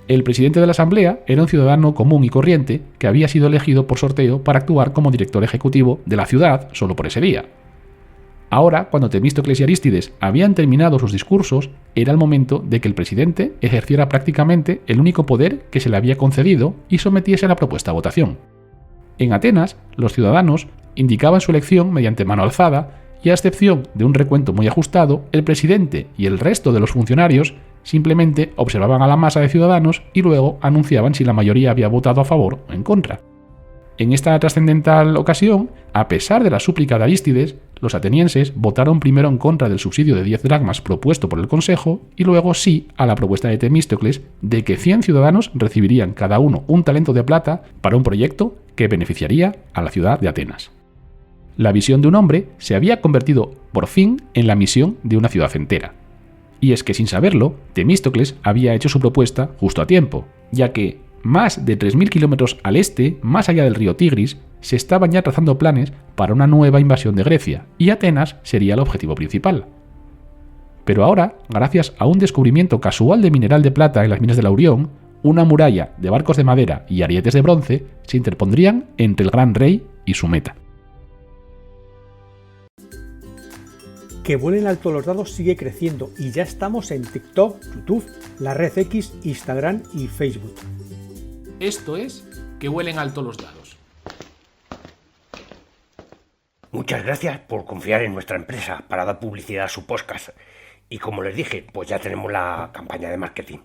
S1: El presidente de la asamblea era un ciudadano común y corriente que había sido elegido por sorteo para actuar como director ejecutivo de la ciudad solo por ese día. Ahora, cuando Temístocles y Arístides habían terminado sus discursos, era el momento de que el presidente ejerciera prácticamente el único poder que se le había concedido y sometiese la propuesta a votación. En Atenas, los ciudadanos indicaban su elección mediante mano alzada y, a excepción de un recuento muy ajustado, el presidente y el resto de los funcionarios simplemente observaban a la masa de ciudadanos y luego anunciaban si la mayoría había votado a favor o en contra. En esta trascendental ocasión, a pesar de la súplica de Arístides, los atenienses votaron primero en contra del subsidio de 10 dracmas propuesto por el Consejo y luego sí a la propuesta de Temístocles de que 100 ciudadanos recibirían cada uno un talento de plata para un proyecto que beneficiaría a la ciudad de Atenas. La visión de un hombre se había convertido por fin en la misión de una ciudad entera. Y es que sin saberlo, Temístocles había hecho su propuesta justo a tiempo, ya que más de 3.000 kilómetros al este, más allá del río Tigris, se estaban ya trazando planes para una nueva invasión de Grecia, y Atenas sería el objetivo principal. Pero ahora, gracias a un descubrimiento casual de mineral de plata en las minas de Laurión, una muralla de barcos de madera y arietes de bronce se interpondrían entre el gran rey y su meta.
S2: Que vuelen alto los dados sigue creciendo y ya estamos en TikTok, YouTube, la red X, Instagram y Facebook.
S1: Esto es Que vuelen alto los dados.
S3: Muchas gracias por confiar en nuestra empresa para dar publicidad a su podcast. Y como les dije, pues ya tenemos la campaña de marketing.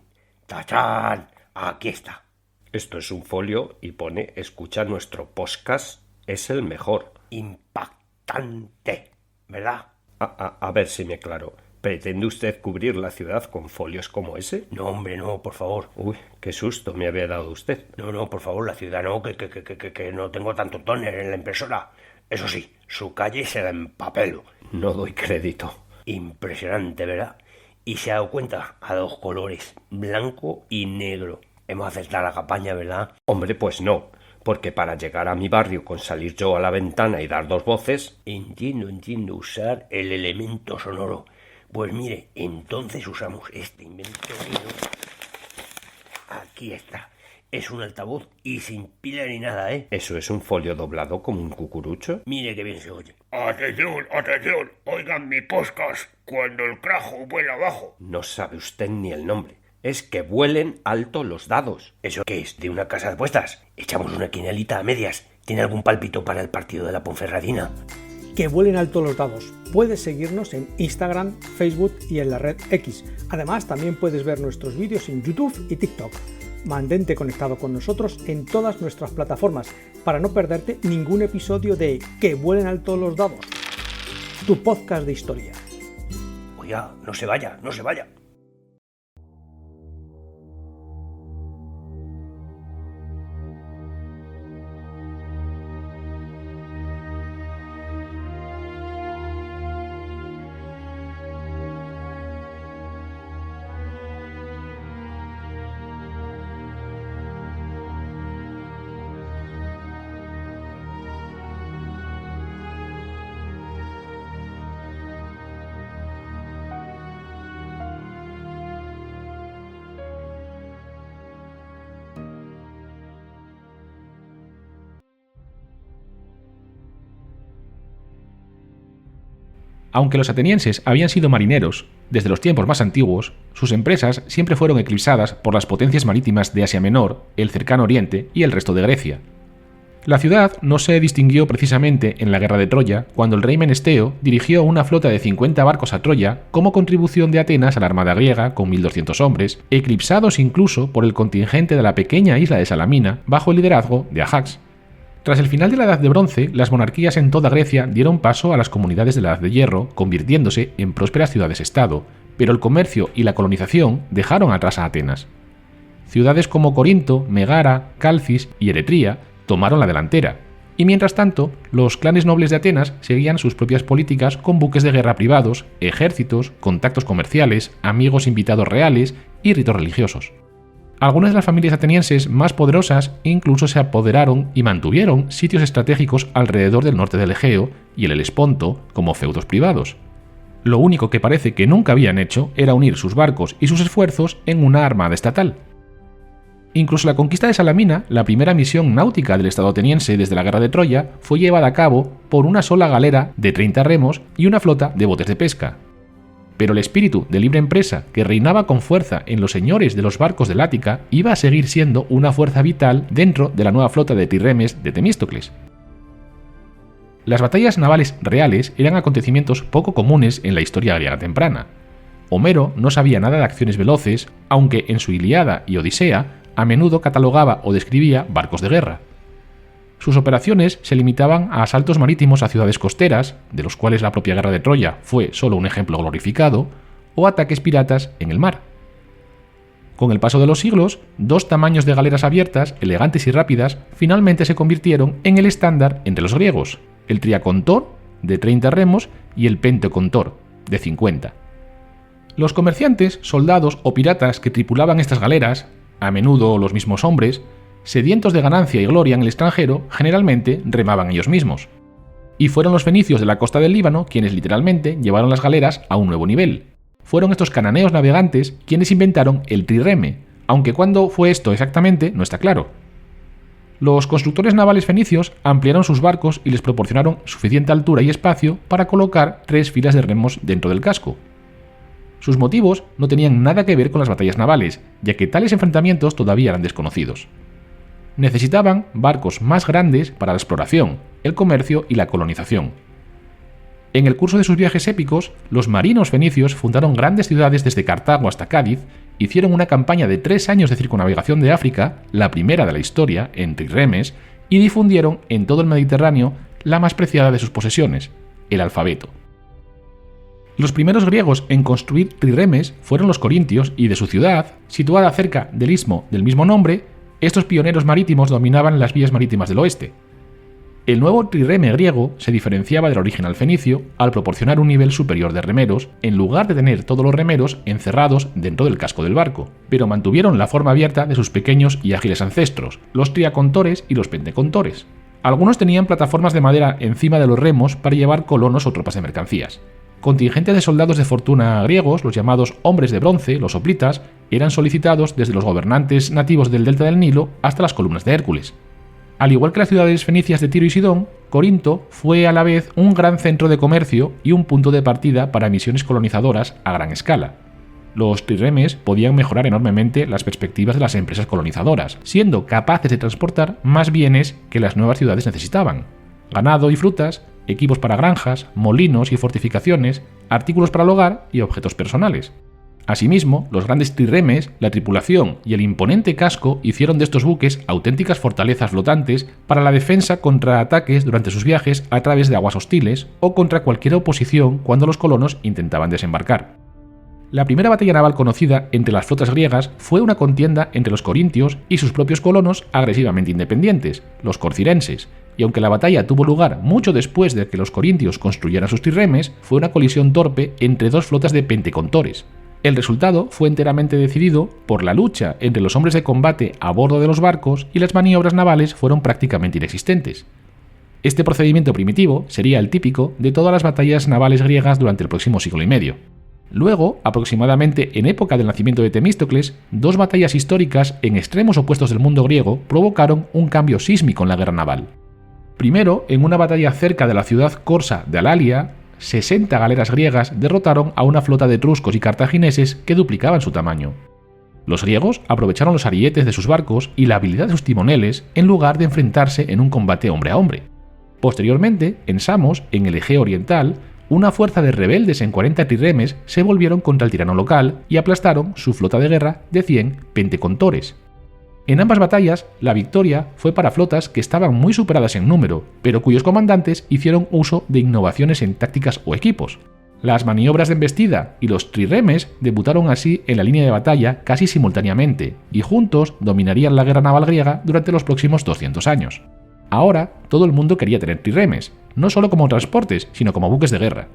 S3: ¡Tachán! Aquí está. Esto es un folio y pone: escucha nuestro podcast, es el mejor. Impactante, ¿verdad? A ver si me aclaro. ¿Pretende usted cubrir la ciudad con folios como ese? No, hombre, no, por favor. Uy, qué susto me había dado usted. No, por favor, la ciudad no, que no tengo tanto tóner en la impresora. Eso sí, su calle se la empapelo. No doy crédito. Impresionante, ¿verdad? Y se ha dado cuenta, a 2 colores, blanco y negro. Hemos acertado la campaña, ¿verdad? Hombre, pues no, porque para llegar a mi barrio con salir yo a la ventana y dar 2 voces... Entiendo usar el elemento sonoro. Pues mire, entonces usamos este invento mío. Aquí está. Es un altavoz y sin pila ni nada, ¿eh? ¿Eso es un folio doblado como un cucurucho? Mire que bien se oye.
S4: ¡Atención, atención! Oigan mi podcast, cuando el crajo vuela abajo.
S3: No sabe usted ni el nombre. Es que vuelen alto los dados.
S4: ¿Eso qué es? ¿De una casa de apuestas? Echamos una quinelita a medias
S3: ¿Tiene algún pálpito para el partido de la Ponferradina?
S2: Que vuelen alto los dados. Puedes seguirnos en Instagram, Facebook y en la red X. Además, también puedes ver nuestros vídeos en YouTube y TikTok. Mantente conectado con nosotros en todas nuestras plataformas para no perderte ningún episodio de Que vuelen alto los dados, tu podcast de historia.
S3: Oiga, no se vaya, no se vaya.
S1: Aunque los atenienses habían sido marineros desde los tiempos más antiguos, sus empresas siempre fueron eclipsadas por las potencias marítimas de Asia Menor, el Cercano Oriente y el resto de Grecia. La ciudad no se distinguió precisamente en la guerra de Troya, cuando el rey Menesteo dirigió una flota de 50 barcos a Troya como contribución de Atenas a la armada griega con 1.200 hombres, eclipsados incluso por el contingente de la pequeña isla de Salamina bajo el liderazgo de Ajax. Tras el final de la Edad de Bronce, las monarquías en toda Grecia dieron paso a las comunidades de la Edad de Hierro, convirtiéndose en prósperas ciudades-estado, pero el comercio y la colonización dejaron atrás a Atenas. Ciudades como Corinto, Megara, Calcis y Eretria tomaron la delantera, y mientras tanto, los clanes nobles de Atenas seguían sus propias políticas con buques de guerra privados, ejércitos, contactos comerciales, amigos invitados reales y ritos religiosos. Algunas de las familias atenienses más poderosas incluso se apoderaron y mantuvieron sitios estratégicos alrededor del norte del Egeo y el Helesponto como feudos privados. Lo único que parece que nunca habían hecho era unir sus barcos y sus esfuerzos en una armada estatal. Incluso la conquista de Salamina, la primera misión náutica del estado ateniense desde la guerra de Troya, fue llevada a cabo por una sola galera de 30 remos y una flota de botes de pesca. Pero el espíritu de libre empresa que reinaba con fuerza en los señores de los barcos del Ática iba a seguir siendo una fuerza vital dentro de la nueva flota de trirremes de Temístocles. Las batallas navales reales eran acontecimientos poco comunes en la historia griega temprana. Homero no sabía nada de acciones veloces, aunque en su Ilíada y Odisea a menudo catalogaba o describía barcos de guerra. Sus operaciones se limitaban a asaltos marítimos a ciudades costeras, de los cuales la propia guerra de Troya fue solo un ejemplo glorificado, o ataques piratas en el mar. Con el paso de los siglos, dos tamaños de galeras abiertas, elegantes y rápidas, finalmente se convirtieron en el estándar entre los griegos, el triacontor, de 30 remos, y el pentecontor, de 50. Los comerciantes, soldados o piratas que tripulaban estas galeras, a menudo los mismos hombres, sedientos de ganancia y gloria en el extranjero, generalmente remaban ellos mismos. Y fueron los fenicios de la costa del Líbano quienes literalmente llevaron las galeras a un nuevo nivel. Fueron estos cananeos navegantes quienes inventaron el trireme, aunque cuándo fue esto exactamente no está claro. Los constructores navales fenicios ampliaron sus barcos y les proporcionaron suficiente altura y espacio para colocar 3 filas de remos dentro del casco. Sus motivos no tenían nada que ver con las batallas navales, ya que tales enfrentamientos todavía eran desconocidos. Necesitaban barcos más grandes para la exploración, el comercio y la colonización. En el curso de sus viajes épicos, los marinos fenicios fundaron grandes ciudades desde Cartago hasta Cádiz, hicieron una campaña de 3 años de circunnavegación de África, la primera de la historia, en trirremes, y difundieron en todo el Mediterráneo la más preciada de sus posesiones, el alfabeto. Los primeros griegos en construir trirremes fueron los corintios y de su ciudad, situada cerca del istmo del mismo nombre, estos pioneros marítimos dominaban las vías marítimas del oeste. El nuevo trireme griego se diferenciaba del original fenicio al proporcionar un nivel superior de remeros, en lugar de tener todos los remeros encerrados dentro del casco del barco, pero mantuvieron la forma abierta de sus pequeños y ágiles ancestros, los triacontores y los pentecontores. Algunos tenían plataformas de madera encima de los remos para llevar colonos o tropas de mercancías. Contingentes de soldados de fortuna griegos, los llamados hombres de bronce, los hoplitas, eran solicitados desde los gobernantes nativos del delta del Nilo hasta las columnas de Hércules. Al igual que las ciudades fenicias de Tiro y Sidón, Corinto fue a la vez un gran centro de comercio y un punto de partida para misiones colonizadoras a gran escala. Los triremes podían mejorar enormemente las perspectivas de las empresas colonizadoras, siendo capaces de transportar más bienes que las nuevas ciudades necesitaban: ganado y frutas, equipos para granjas, molinos y fortificaciones, artículos para el hogar y objetos personales. Asimismo, los grandes triremes, la tripulación y el imponente casco hicieron de estos buques auténticas fortalezas flotantes para la defensa contra ataques durante sus viajes a través de aguas hostiles o contra cualquier oposición cuando los colonos intentaban desembarcar. La primera batalla naval conocida entre las flotas griegas fue una contienda entre los corintios y sus propios colonos agresivamente independientes, los corcirenses, y aunque la batalla tuvo lugar mucho después de que los corintios construyeran sus triremes, fue una colisión torpe entre dos flotas de pentecontores. El resultado fue enteramente decidido por la lucha entre los hombres de combate a bordo de los barcos y las maniobras navales fueron prácticamente inexistentes. Este procedimiento primitivo sería el típico de todas las batallas navales griegas durante el próximo siglo y medio. Luego, aproximadamente en época del nacimiento de Temístocles, dos batallas históricas en extremos opuestos del mundo griego provocaron un cambio sísmico en la guerra naval. Primero, en una batalla cerca de la ciudad corsa de Alalia, 60 galeras griegas derrotaron a una flota de etruscos y cartagineses que duplicaban su tamaño. Los griegos aprovecharon los arietes de sus barcos y la habilidad de sus timoneles en lugar de enfrentarse en un combate hombre a hombre. Posteriormente, en Samos, en el Egeo Oriental, una fuerza de rebeldes en 40 triremes se volvieron contra el tirano local y aplastaron su flota de guerra de 100 pentecontores. En ambas batallas, la victoria fue para flotas que estaban muy superadas en número, pero cuyos comandantes hicieron uso de innovaciones en tácticas o equipos. Las maniobras de embestida y los triremes debutaron así en la línea de batalla casi simultáneamente, y juntos dominarían la guerra naval griega durante los próximos 200 años. Ahora, todo el mundo quería tener triremes, no solo como transportes, sino como buques de guerra.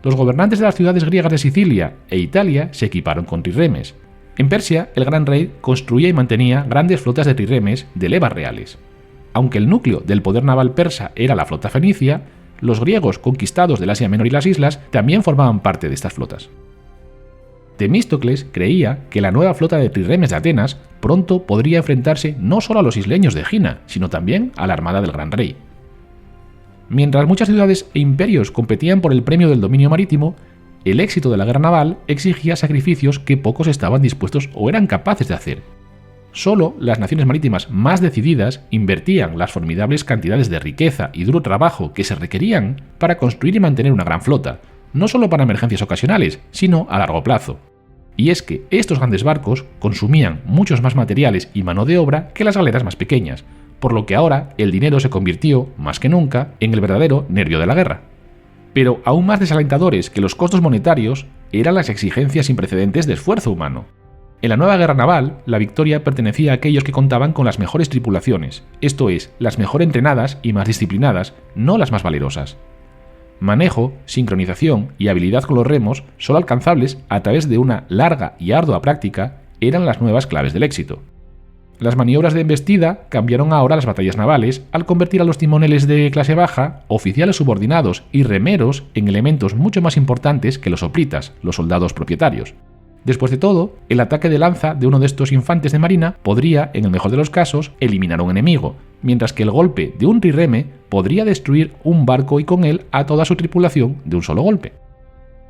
S1: Los gobernantes de las ciudades griegas de Sicilia e Italia se equiparon con triremes. En Persia, el gran rey construía y mantenía grandes flotas de triremes de levas reales. Aunque el núcleo del poder naval persa era la flota fenicia, los griegos conquistados del Asia Menor y las islas también formaban parte de estas flotas. Temístocles creía que la nueva flota de triremes de Atenas pronto podría enfrentarse no solo a los isleños de Egina, sino también a la armada del gran rey. Mientras muchas ciudades e imperios competían por el premio del dominio marítimo, el éxito de la guerra naval exigía sacrificios que pocos estaban dispuestos o eran capaces de hacer. Solo las naciones marítimas más decididas invertían las formidables cantidades de riqueza y duro trabajo que se requerían para construir y mantener una gran flota, no solo para emergencias ocasionales, sino a largo plazo. Y es que estos grandes barcos consumían muchos más materiales y mano de obra que las galeras más pequeñas, por lo que ahora el dinero se convirtió, más que nunca, en el verdadero nervio de la guerra. Pero aún más desalentadores que los costos monetarios eran las exigencias sin precedentes de esfuerzo humano. En la nueva guerra naval, la victoria pertenecía a aquellos que contaban con las mejores tripulaciones, esto es, las mejor entrenadas y más disciplinadas, no las más valerosas. Manejo, sincronización y habilidad con los remos, solo alcanzables a través de una larga y ardua práctica, eran las nuevas claves del éxito. Las maniobras de embestida cambiaron ahora las batallas navales al convertir a los timoneles de clase baja, oficiales subordinados y remeros en elementos mucho más importantes que los hoplitas, los soldados propietarios. Después de todo, el ataque de lanza de uno de estos infantes de marina podría, en el mejor de los casos, eliminar a un enemigo, mientras que el golpe de un trireme podría destruir un barco y con él a toda su tripulación de un solo golpe.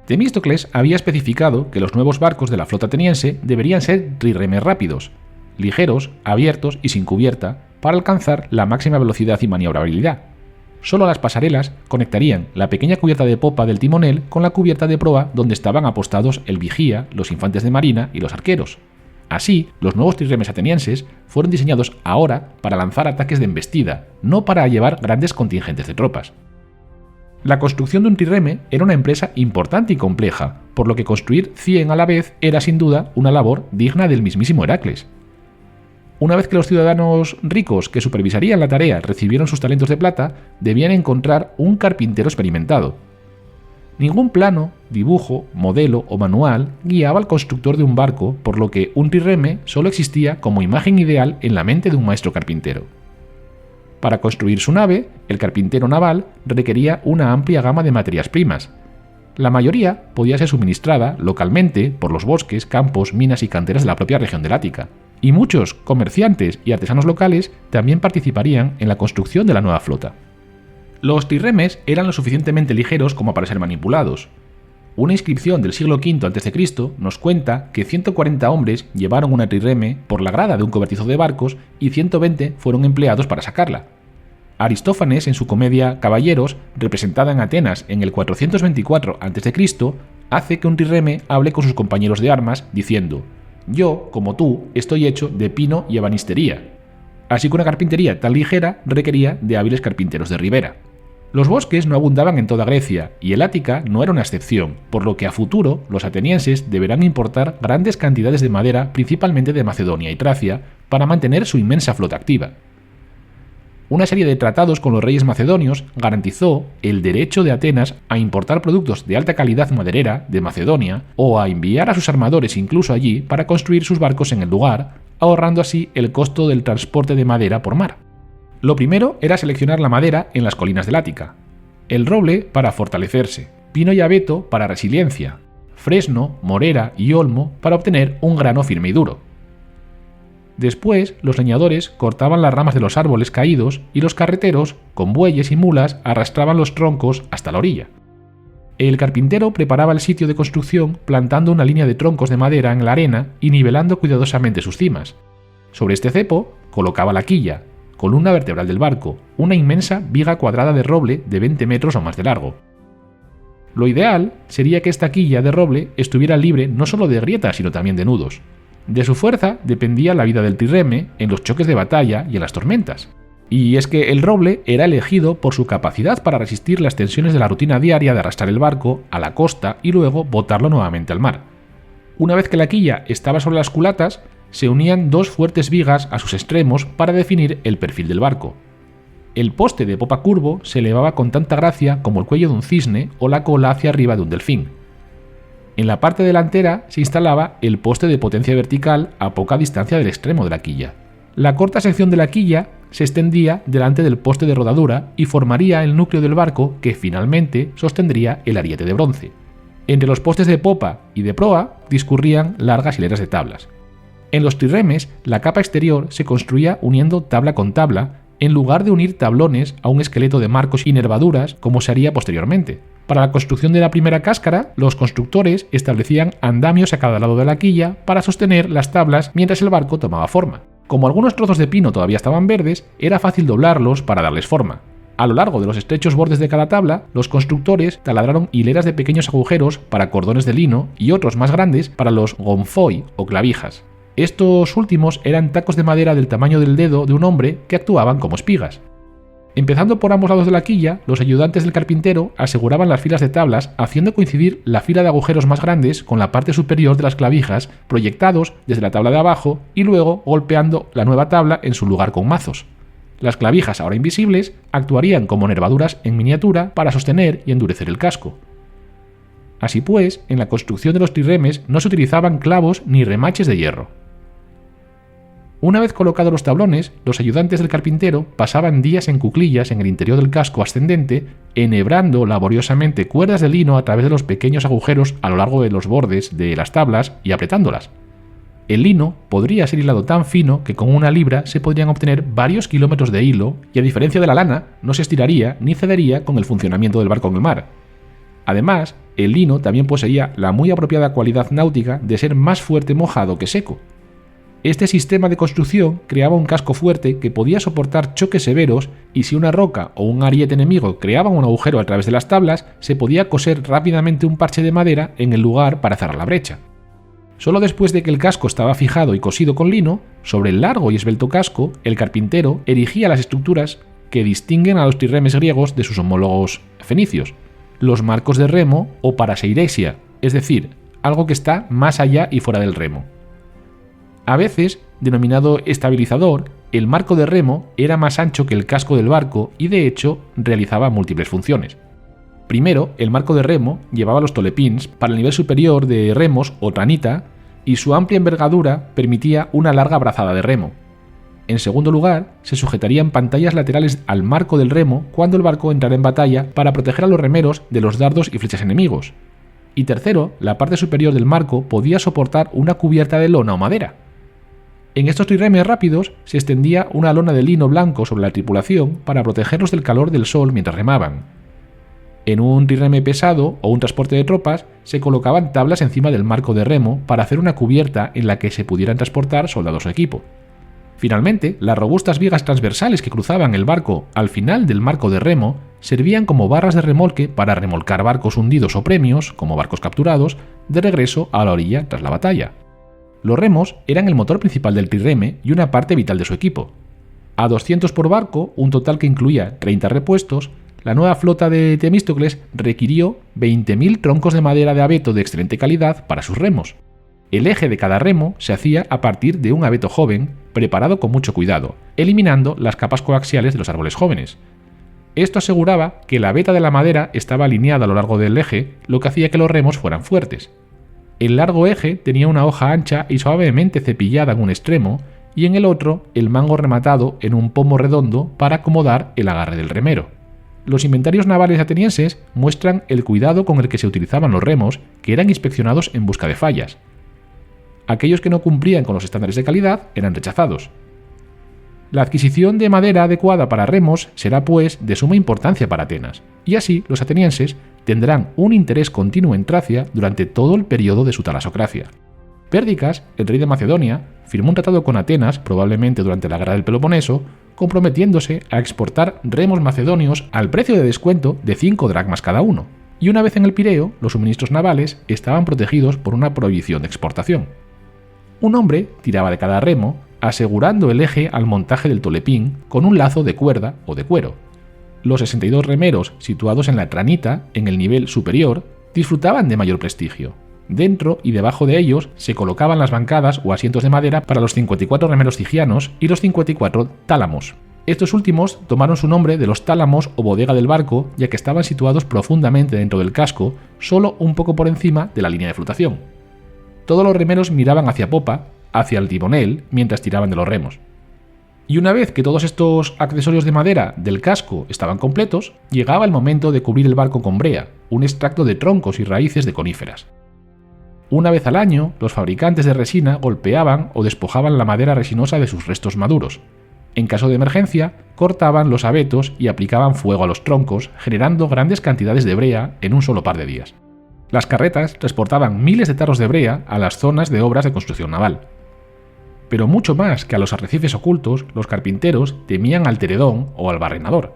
S1: Temístocles había especificado que los nuevos barcos de la flota ateniense deberían ser triremes rápidos, ligeros, abiertos y sin cubierta, para alcanzar la máxima velocidad y maniobrabilidad. Solo las pasarelas conectarían la pequeña cubierta de popa del timonel con la cubierta de proa donde estaban apostados el vigía, los infantes de marina y los arqueros. Así, los nuevos triremes atenienses fueron diseñados ahora para lanzar ataques de embestida, no para llevar grandes contingentes de tropas. La construcción de un trireme era una empresa importante y compleja, por lo que construir 100 a la vez era sin duda una labor digna del mismísimo Heracles. Una vez que los ciudadanos ricos que supervisarían la tarea recibieron sus talentos de plata, debían encontrar un carpintero experimentado. Ningún plano, dibujo, modelo o manual guiaba al constructor de un barco, por lo que un trireme solo existía como imagen ideal en la mente de un maestro carpintero. Para construir su nave, el carpintero naval requería una amplia gama de materias primas. La mayoría podía ser suministrada localmente por los bosques, campos, minas y canteras de la propia región del Ática. Y muchos comerciantes y artesanos locales también participarían en la construcción de la nueva flota. Los triremes eran lo suficientemente ligeros como para ser manipulados. Una inscripción del siglo V a.C. nos cuenta que 140 hombres llevaron una trireme por la grada de un cobertizo de barcos y 120 fueron empleados para sacarla. Aristófanes, en su comedia Caballeros, representada en Atenas en el 424 a.C., hace que un trireme hable con sus compañeros de armas diciendo: «Yo, como tú, estoy hecho de pino y ebanistería». Así que una carpintería tan ligera requería de hábiles carpinteros de ribera. Los bosques no abundaban en toda Grecia, y el Ática no era una excepción, por lo que a futuro los atenienses deberán importar grandes cantidades de madera, principalmente de Macedonia y Tracia, para mantener su inmensa flota activa. Una serie de tratados con los reyes macedonios garantizó el derecho de Atenas a importar productos de alta calidad maderera de Macedonia o a enviar a sus armadores incluso allí para construir sus barcos en el lugar, ahorrando así el costo del transporte de madera por mar. Lo primero era seleccionar la madera en las colinas del Ática. El roble para fortalecerse, pino y abeto para resiliencia, fresno, morera y olmo para obtener un grano firme y duro. Después, los leñadores cortaban las ramas de los árboles caídos y los carreteros, con bueyes y mulas, arrastraban los troncos hasta la orilla. El carpintero preparaba el sitio de construcción plantando una línea de troncos de madera en la arena y nivelando cuidadosamente sus cimas. Sobre este cepo colocaba la quilla, columna vertebral del barco, una inmensa viga cuadrada de roble de 20 metros o más de largo. Lo ideal sería que esta quilla de roble estuviera libre no solo de grietas sino también de nudos. De su fuerza dependía la vida del trireme en los choques de batalla y en las tormentas. Y es que el roble era elegido por su capacidad para resistir las tensiones de la rutina diaria de arrastrar el barco a la costa y luego botarlo nuevamente al mar. Una vez que la quilla estaba sobre las culatas, se unían dos fuertes vigas a sus extremos para definir el perfil del barco. El poste de popa curvo se elevaba con tanta gracia como el cuello de un cisne o la cola hacia arriba de un delfín. En la parte delantera se instalaba el poste de potencia vertical a poca distancia del extremo de la quilla. La corta sección de la quilla se extendía delante del poste de rodadura y formaría el núcleo del barco que finalmente sostendría el ariete de bronce. Entre los postes de popa y de proa discurrían largas hileras de tablas. En los trirremes, la capa exterior se construía uniendo tabla con tabla, en lugar de unir tablones a un esqueleto de marcos y nervaduras como se haría posteriormente. Para la construcción de la primera cáscara, los constructores establecían andamios a cada lado de la quilla para sostener las tablas mientras el barco tomaba forma. Como algunos trozos de pino todavía estaban verdes, era fácil doblarlos para darles forma. A lo largo de los estrechos bordes de cada tabla, los constructores taladraron hileras de pequeños agujeros para cordones de lino y otros más grandes para los gonfoi o clavijas. Estos últimos eran tacos de madera del tamaño del dedo de un hombre que actuaban como espigas. Empezando por ambos lados de la quilla, los ayudantes del carpintero aseguraban las filas de tablas haciendo coincidir la fila de agujeros más grandes con la parte superior de las clavijas proyectados desde la tabla de abajo y luego golpeando la nueva tabla en su lugar con mazos. Las clavijas, ahora invisibles, actuarían como nervaduras en miniatura para sostener y endurecer el casco. Así pues, en la construcción de los trirremes no se utilizaban clavos ni remaches de hierro. Una vez colocados los tablones, los ayudantes del carpintero pasaban días en cuclillas en el interior del casco ascendente, enhebrando laboriosamente cuerdas de lino a través de los pequeños agujeros a lo largo de los bordes de las tablas y apretándolas. El lino podría ser hilado tan fino que con una libra se podrían obtener varios kilómetros de hilo y, a diferencia de la lana, no se estiraría ni cedería con el funcionamiento del barco en el mar. Además, el lino también poseía la muy apropiada cualidad náutica de ser más fuerte mojado que seco. Este sistema de construcción creaba un casco fuerte que podía soportar choques severos y si una roca o un ariete enemigo creaban un agujero a través de las tablas, se podía coser rápidamente un parche de madera en el lugar para cerrar la brecha. Solo después de que el casco estaba fijado y cosido con lino, sobre el largo y esbelto casco, el carpintero erigía las estructuras que distinguen a los trirremes griegos de sus homólogos fenicios, los marcos de remo o paraseiresia, es decir, algo que está más allá y fuera del remo. A veces, denominado estabilizador, el marco de remo era más ancho que el casco del barco y de hecho realizaba múltiples funciones. Primero, el marco de remo llevaba los tolepins para el nivel superior de remos o tranita y su amplia envergadura permitía una larga brazada de remo. En segundo lugar, se sujetarían pantallas laterales al marco del remo cuando el barco entrara en batalla para proteger a los remeros de los dardos y flechas enemigos. Y tercero, la parte superior del marco podía soportar una cubierta de lona o madera. En estos trirremes rápidos se extendía una lona de lino blanco sobre la tripulación para protegerlos del calor del sol mientras remaban. En un trireme pesado o un transporte de tropas se colocaban tablas encima del marco de remo para hacer una cubierta en la que se pudieran transportar soldados o equipo. Finalmente, las robustas vigas transversales que cruzaban el barco al final del marco de remo servían como barras de remolque para remolcar barcos hundidos o premios, como barcos capturados, de regreso a la orilla tras la batalla. Los remos eran el motor principal del trireme y una parte vital de su equipo. A 200 por barco, un total que incluía 30 repuestos, la nueva flota de Temístocles requirió 20.000 troncos de madera de abeto de excelente calidad para sus remos. El eje de cada remo se hacía a partir de un abeto joven, preparado con mucho cuidado, eliminando las capas coaxiales de los árboles jóvenes. Esto aseguraba que la veta de la madera estaba alineada a lo largo del eje, lo que hacía que los remos fueran fuertes. El largo eje tenía una hoja ancha y suavemente cepillada en un extremo, y en el otro el mango rematado en un pomo redondo para acomodar el agarre del remero. Los inventarios navales atenienses muestran el cuidado con el que se utilizaban los remos, que eran inspeccionados en busca de fallas. Aquellos que no cumplían con los estándares de calidad eran rechazados. La adquisición de madera adecuada para remos será, pues, de suma importancia para Atenas, y así los atenienses tendrán un interés continuo en Tracia durante todo el periodo de su talasocracia. Pérdicas, el rey de Macedonia, firmó un tratado con Atenas, probablemente durante la guerra del Peloponeso, comprometiéndose a exportar remos macedonios al precio de descuento de 5 dracmas cada uno, y una vez en el Pireo, los suministros navales estaban protegidos por una prohibición de exportación. Un hombre tiraba de cada remo, asegurando el eje al montaje del tolepín con un lazo de cuerda o de cuero. Los 62 remeros situados en la tranita, en el nivel superior, disfrutaban de mayor prestigio. Dentro y debajo de ellos se colocaban las bancadas o asientos de madera para los 54 remeros cigianos y los 54 tálamos. Estos últimos tomaron su nombre de los tálamos o bodega del barco, ya que estaban situados profundamente dentro del casco, solo un poco por encima de la línea de flotación. Todos los remeros miraban hacia popa, hacia el timonel, mientras tiraban de los remos. Y una vez que todos estos accesorios de madera del casco estaban completos, llegaba el momento de cubrir el barco con brea, un extracto de troncos y raíces de coníferas. Una vez al año, los fabricantes de resina golpeaban o despojaban la madera resinosa de sus restos maduros. En caso de emergencia, cortaban los abetos y aplicaban fuego a los troncos, generando grandes cantidades de brea en un solo par de días. Las carretas transportaban miles de tarros de brea a las zonas de obras de construcción naval. Pero mucho más que a los arrecifes ocultos, los carpinteros temían al teredón o al barrenador.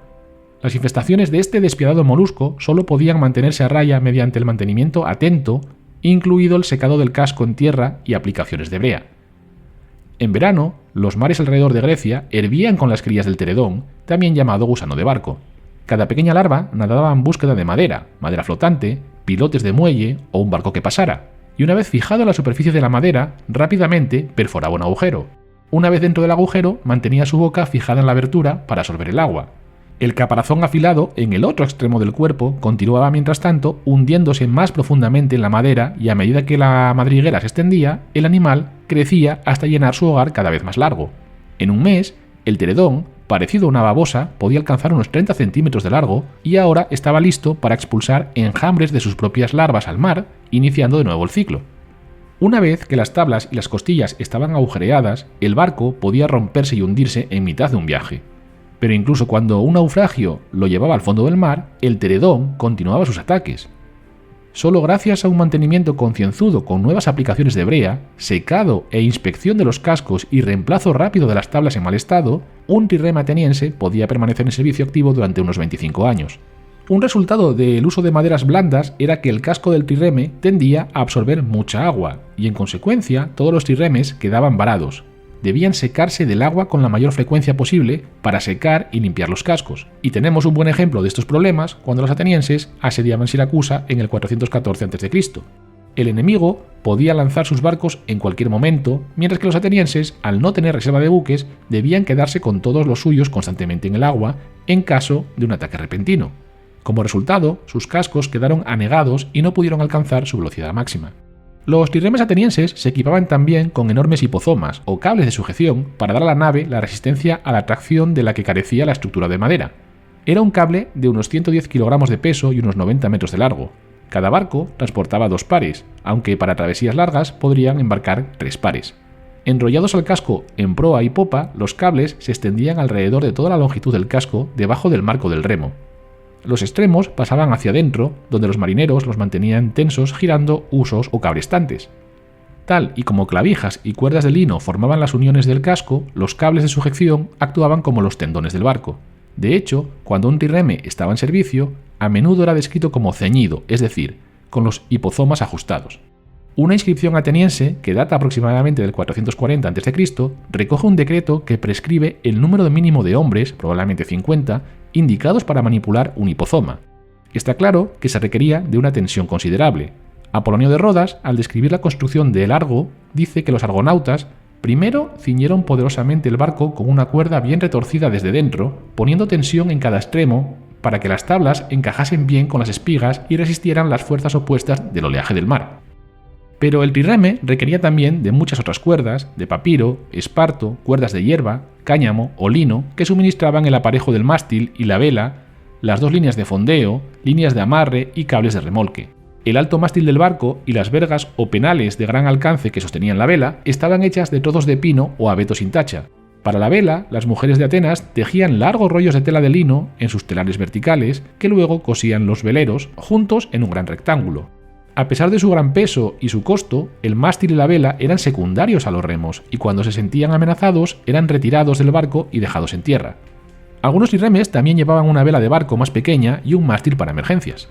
S1: Las infestaciones de este despiadado molusco solo podían mantenerse a raya mediante el mantenimiento atento, incluido el secado del casco en tierra y aplicaciones de brea. En verano, los mares alrededor de Grecia hervían con las crías del teredón, también llamado gusano de barco. Cada pequeña larva nadaba en búsqueda de madera flotante, pilotes de muelle o un barco que pasara, y una vez fijado a la superficie de la madera, rápidamente perforaba un agujero. Una vez dentro del agujero, mantenía su boca fijada en la abertura para absorber el agua. El caparazón afilado en el otro extremo del cuerpo continuaba mientras tanto hundiéndose más profundamente en la madera, y a medida que la madriguera se extendía, el animal crecía hasta llenar su hogar cada vez más largo. En un mes, el teredón, parecido a una babosa, podía alcanzar unos 30 centímetros de largo y ahora estaba listo para expulsar enjambres de sus propias larvas al mar, iniciando de nuevo el ciclo. Una vez que las tablas y las costillas estaban agujereadas, el barco podía romperse y hundirse en mitad de un viaje. Pero incluso cuando un naufragio lo llevaba al fondo del mar, el teredón continuaba sus ataques. Solo gracias a un mantenimiento concienzudo con nuevas aplicaciones de brea, secado e inspección de los cascos y reemplazo rápido de las tablas en mal estado, un trireme ateniense podía permanecer en servicio activo durante unos 25 años. Un resultado del uso de maderas blandas era que el casco del trireme tendía a absorber mucha agua, y en consecuencia todos los trirremes quedaban varados. Debían secarse del agua con la mayor frecuencia posible para secar y limpiar los cascos. Y tenemos un buen ejemplo de estos problemas cuando los atenienses asediaban Siracusa en el 414 a.C. El enemigo podía lanzar sus barcos en cualquier momento, mientras que los atenienses, al no tener reserva de buques, debían quedarse con todos los suyos constantemente en el agua en caso de un ataque repentino. Como resultado, sus cascos quedaron anegados y no pudieron alcanzar su velocidad máxima. Los trirremes atenienses se equipaban también con enormes hipozomas o cables de sujeción para dar a la nave la resistencia a la tracción de la que carecía la estructura de madera. Era un cable de unos 110 kilogramos de peso y unos 90 metros de largo. Cada barco transportaba 2 pares, aunque para travesías largas podrían embarcar 3 pares. Enrollados al casco en proa y popa, los cables se extendían alrededor de toda la longitud del casco debajo del marco del remo. Los extremos pasaban hacia adentro, donde los marineros los mantenían tensos girando usos o cabrestantes. Tal y como clavijas y cuerdas de lino formaban las uniones del casco, los cables de sujeción actuaban como los tendones del barco. De hecho, cuando un trireme estaba en servicio, a menudo era descrito como ceñido, es decir, con los hipozomas ajustados. Una inscripción ateniense, que data aproximadamente del 440 a.C., recoge un decreto que prescribe el número mínimo de hombres, probablemente 50, indicados para manipular un hipozoma. Está claro que se requería de una tensión considerable. Apolonio de Rodas, al describir la construcción del Argo, dice que los argonautas primero ciñeron poderosamente el barco con una cuerda bien retorcida desde dentro, poniendo tensión en cada extremo para que las tablas encajasen bien con las espigas y resistieran las fuerzas opuestas del oleaje del mar. Pero el trireme requería también de muchas otras cuerdas, de papiro, esparto, cuerdas de hierba, cáñamo o lino, que suministraban el aparejo del mástil y la vela, las dos líneas de fondeo, líneas de amarre y cables de remolque. El alto mástil del barco y las vergas o penales de gran alcance que sostenían la vela estaban hechas de trodos de pino o abeto sin tacha. Para la vela, las mujeres de Atenas tejían largos rollos de tela de lino en sus telares verticales que luego cosían los veleros juntos en un gran rectángulo. A pesar de su gran peso y su costo, el mástil y la vela eran secundarios a los remos y cuando se sentían amenazados eran retirados del barco y dejados en tierra. Algunos trirremes también llevaban una vela de barco más pequeña y un mástil para emergencias.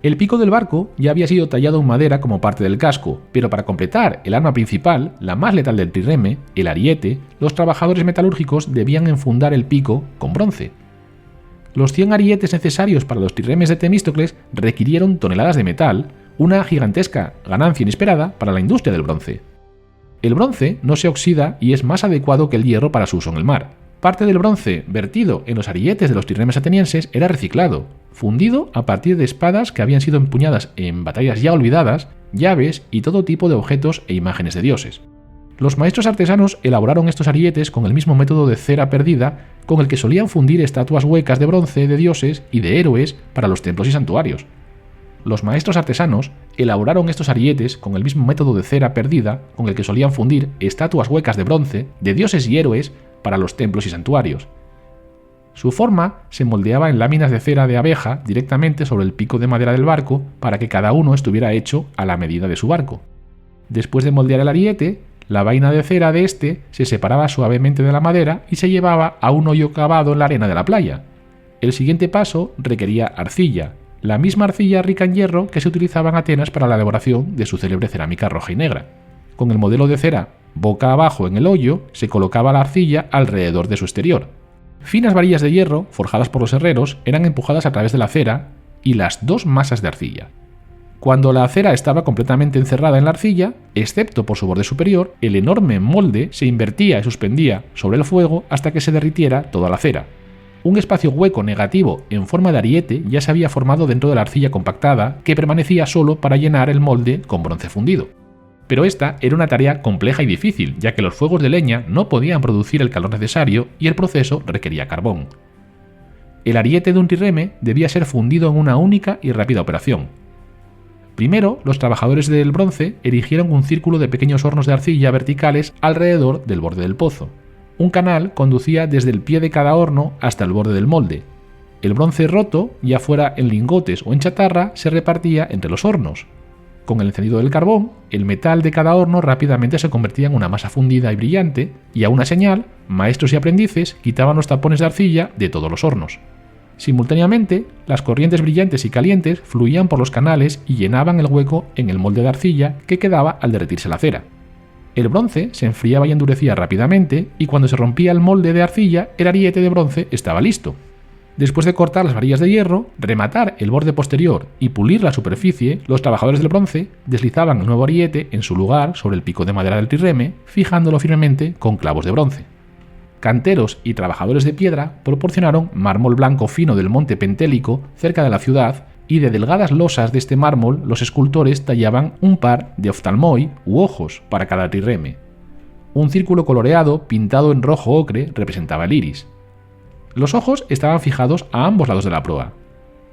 S1: El pico del barco ya había sido tallado en madera como parte del casco, pero para completar el arma principal, la más letal del trireme, el ariete, los trabajadores metalúrgicos debían enfundar el pico con bronce. Los 100 arietes necesarios para los trirremes de Temístocles requirieron toneladas de metal, una gigantesca ganancia inesperada para la industria del bronce. El bronce no se oxida y es más adecuado que el hierro para su uso en el mar. Parte del bronce vertido en los arietes de los trirremes atenienses era reciclado, fundido a partir de espadas que habían sido empuñadas en batallas ya olvidadas, llaves y todo tipo de objetos e imágenes de dioses. Los maestros artesanos elaboraron estos arietes con el mismo método de cera perdida con el que solían fundir estatuas huecas de bronce de dioses y de héroes para los templos y santuarios. Los maestros artesanos elaboraron estos arietes con el mismo método de cera perdida con el que solían fundir estatuas huecas de bronce de dioses y héroes para los templos y santuarios. Su forma se moldeaba en láminas de cera de abeja directamente sobre el pico de madera del barco para que cada uno estuviera hecho a la medida de su barco. Después de moldear el ariete, la vaina de cera de este se separaba suavemente de la madera y se llevaba a un hoyo cavado en la arena de la playa. El siguiente paso requería arcilla, la misma arcilla rica en hierro que se utilizaba en Atenas para la elaboración de su célebre cerámica roja y negra. Con el modelo de cera boca abajo en el hoyo se colocaba la arcilla alrededor de su exterior. Finas varillas de hierro, forjadas por los herreros, eran empujadas a través de la cera y las dos masas de arcilla. Cuando la cera estaba completamente encerrada en la arcilla, excepto por su borde superior, el enorme molde se invertía y suspendía sobre el fuego hasta que se derritiera toda la cera. Un espacio hueco negativo en forma de ariete ya se había formado dentro de la arcilla compactada que permanecía solo para llenar el molde con bronce fundido. Pero esta era una tarea compleja y difícil, ya que los fuegos de leña no podían producir el calor necesario y el proceso requería carbón. El ariete de un trireme debía ser fundido en una única y rápida operación. Primero, los trabajadores del bronce erigieron un círculo de pequeños hornos de arcilla verticales alrededor del borde del pozo. Un canal conducía desde el pie de cada horno hasta el borde del molde. El bronce roto, ya fuera en lingotes o en chatarra, se repartía entre los hornos. Con el encendido del carbón, el metal de cada horno rápidamente se convertía en una masa fundida y brillante, y a una señal, maestros y aprendices quitaban los tapones de arcilla de todos los hornos. Simultáneamente, las corrientes brillantes y calientes fluían por los canales y llenaban el hueco en el molde de arcilla que quedaba al derretirse la cera. El bronce se enfriaba y endurecía rápidamente, y cuando se rompía el molde de arcilla, el ariete de bronce estaba listo. Después de cortar las varillas de hierro, rematar el borde posterior y pulir la superficie, los trabajadores del bronce deslizaban el nuevo ariete en su lugar sobre el pico de madera del trireme, fijándolo firmemente con clavos de bronce. Canteros y trabajadores de piedra proporcionaron mármol blanco fino del monte Pentélico cerca de la ciudad, y de delgadas losas de este mármol los escultores tallaban un par de oftalmoi u ojos para cada trireme. Un círculo coloreado pintado en rojo ocre representaba el iris. Los ojos estaban fijados a ambos lados de la proa.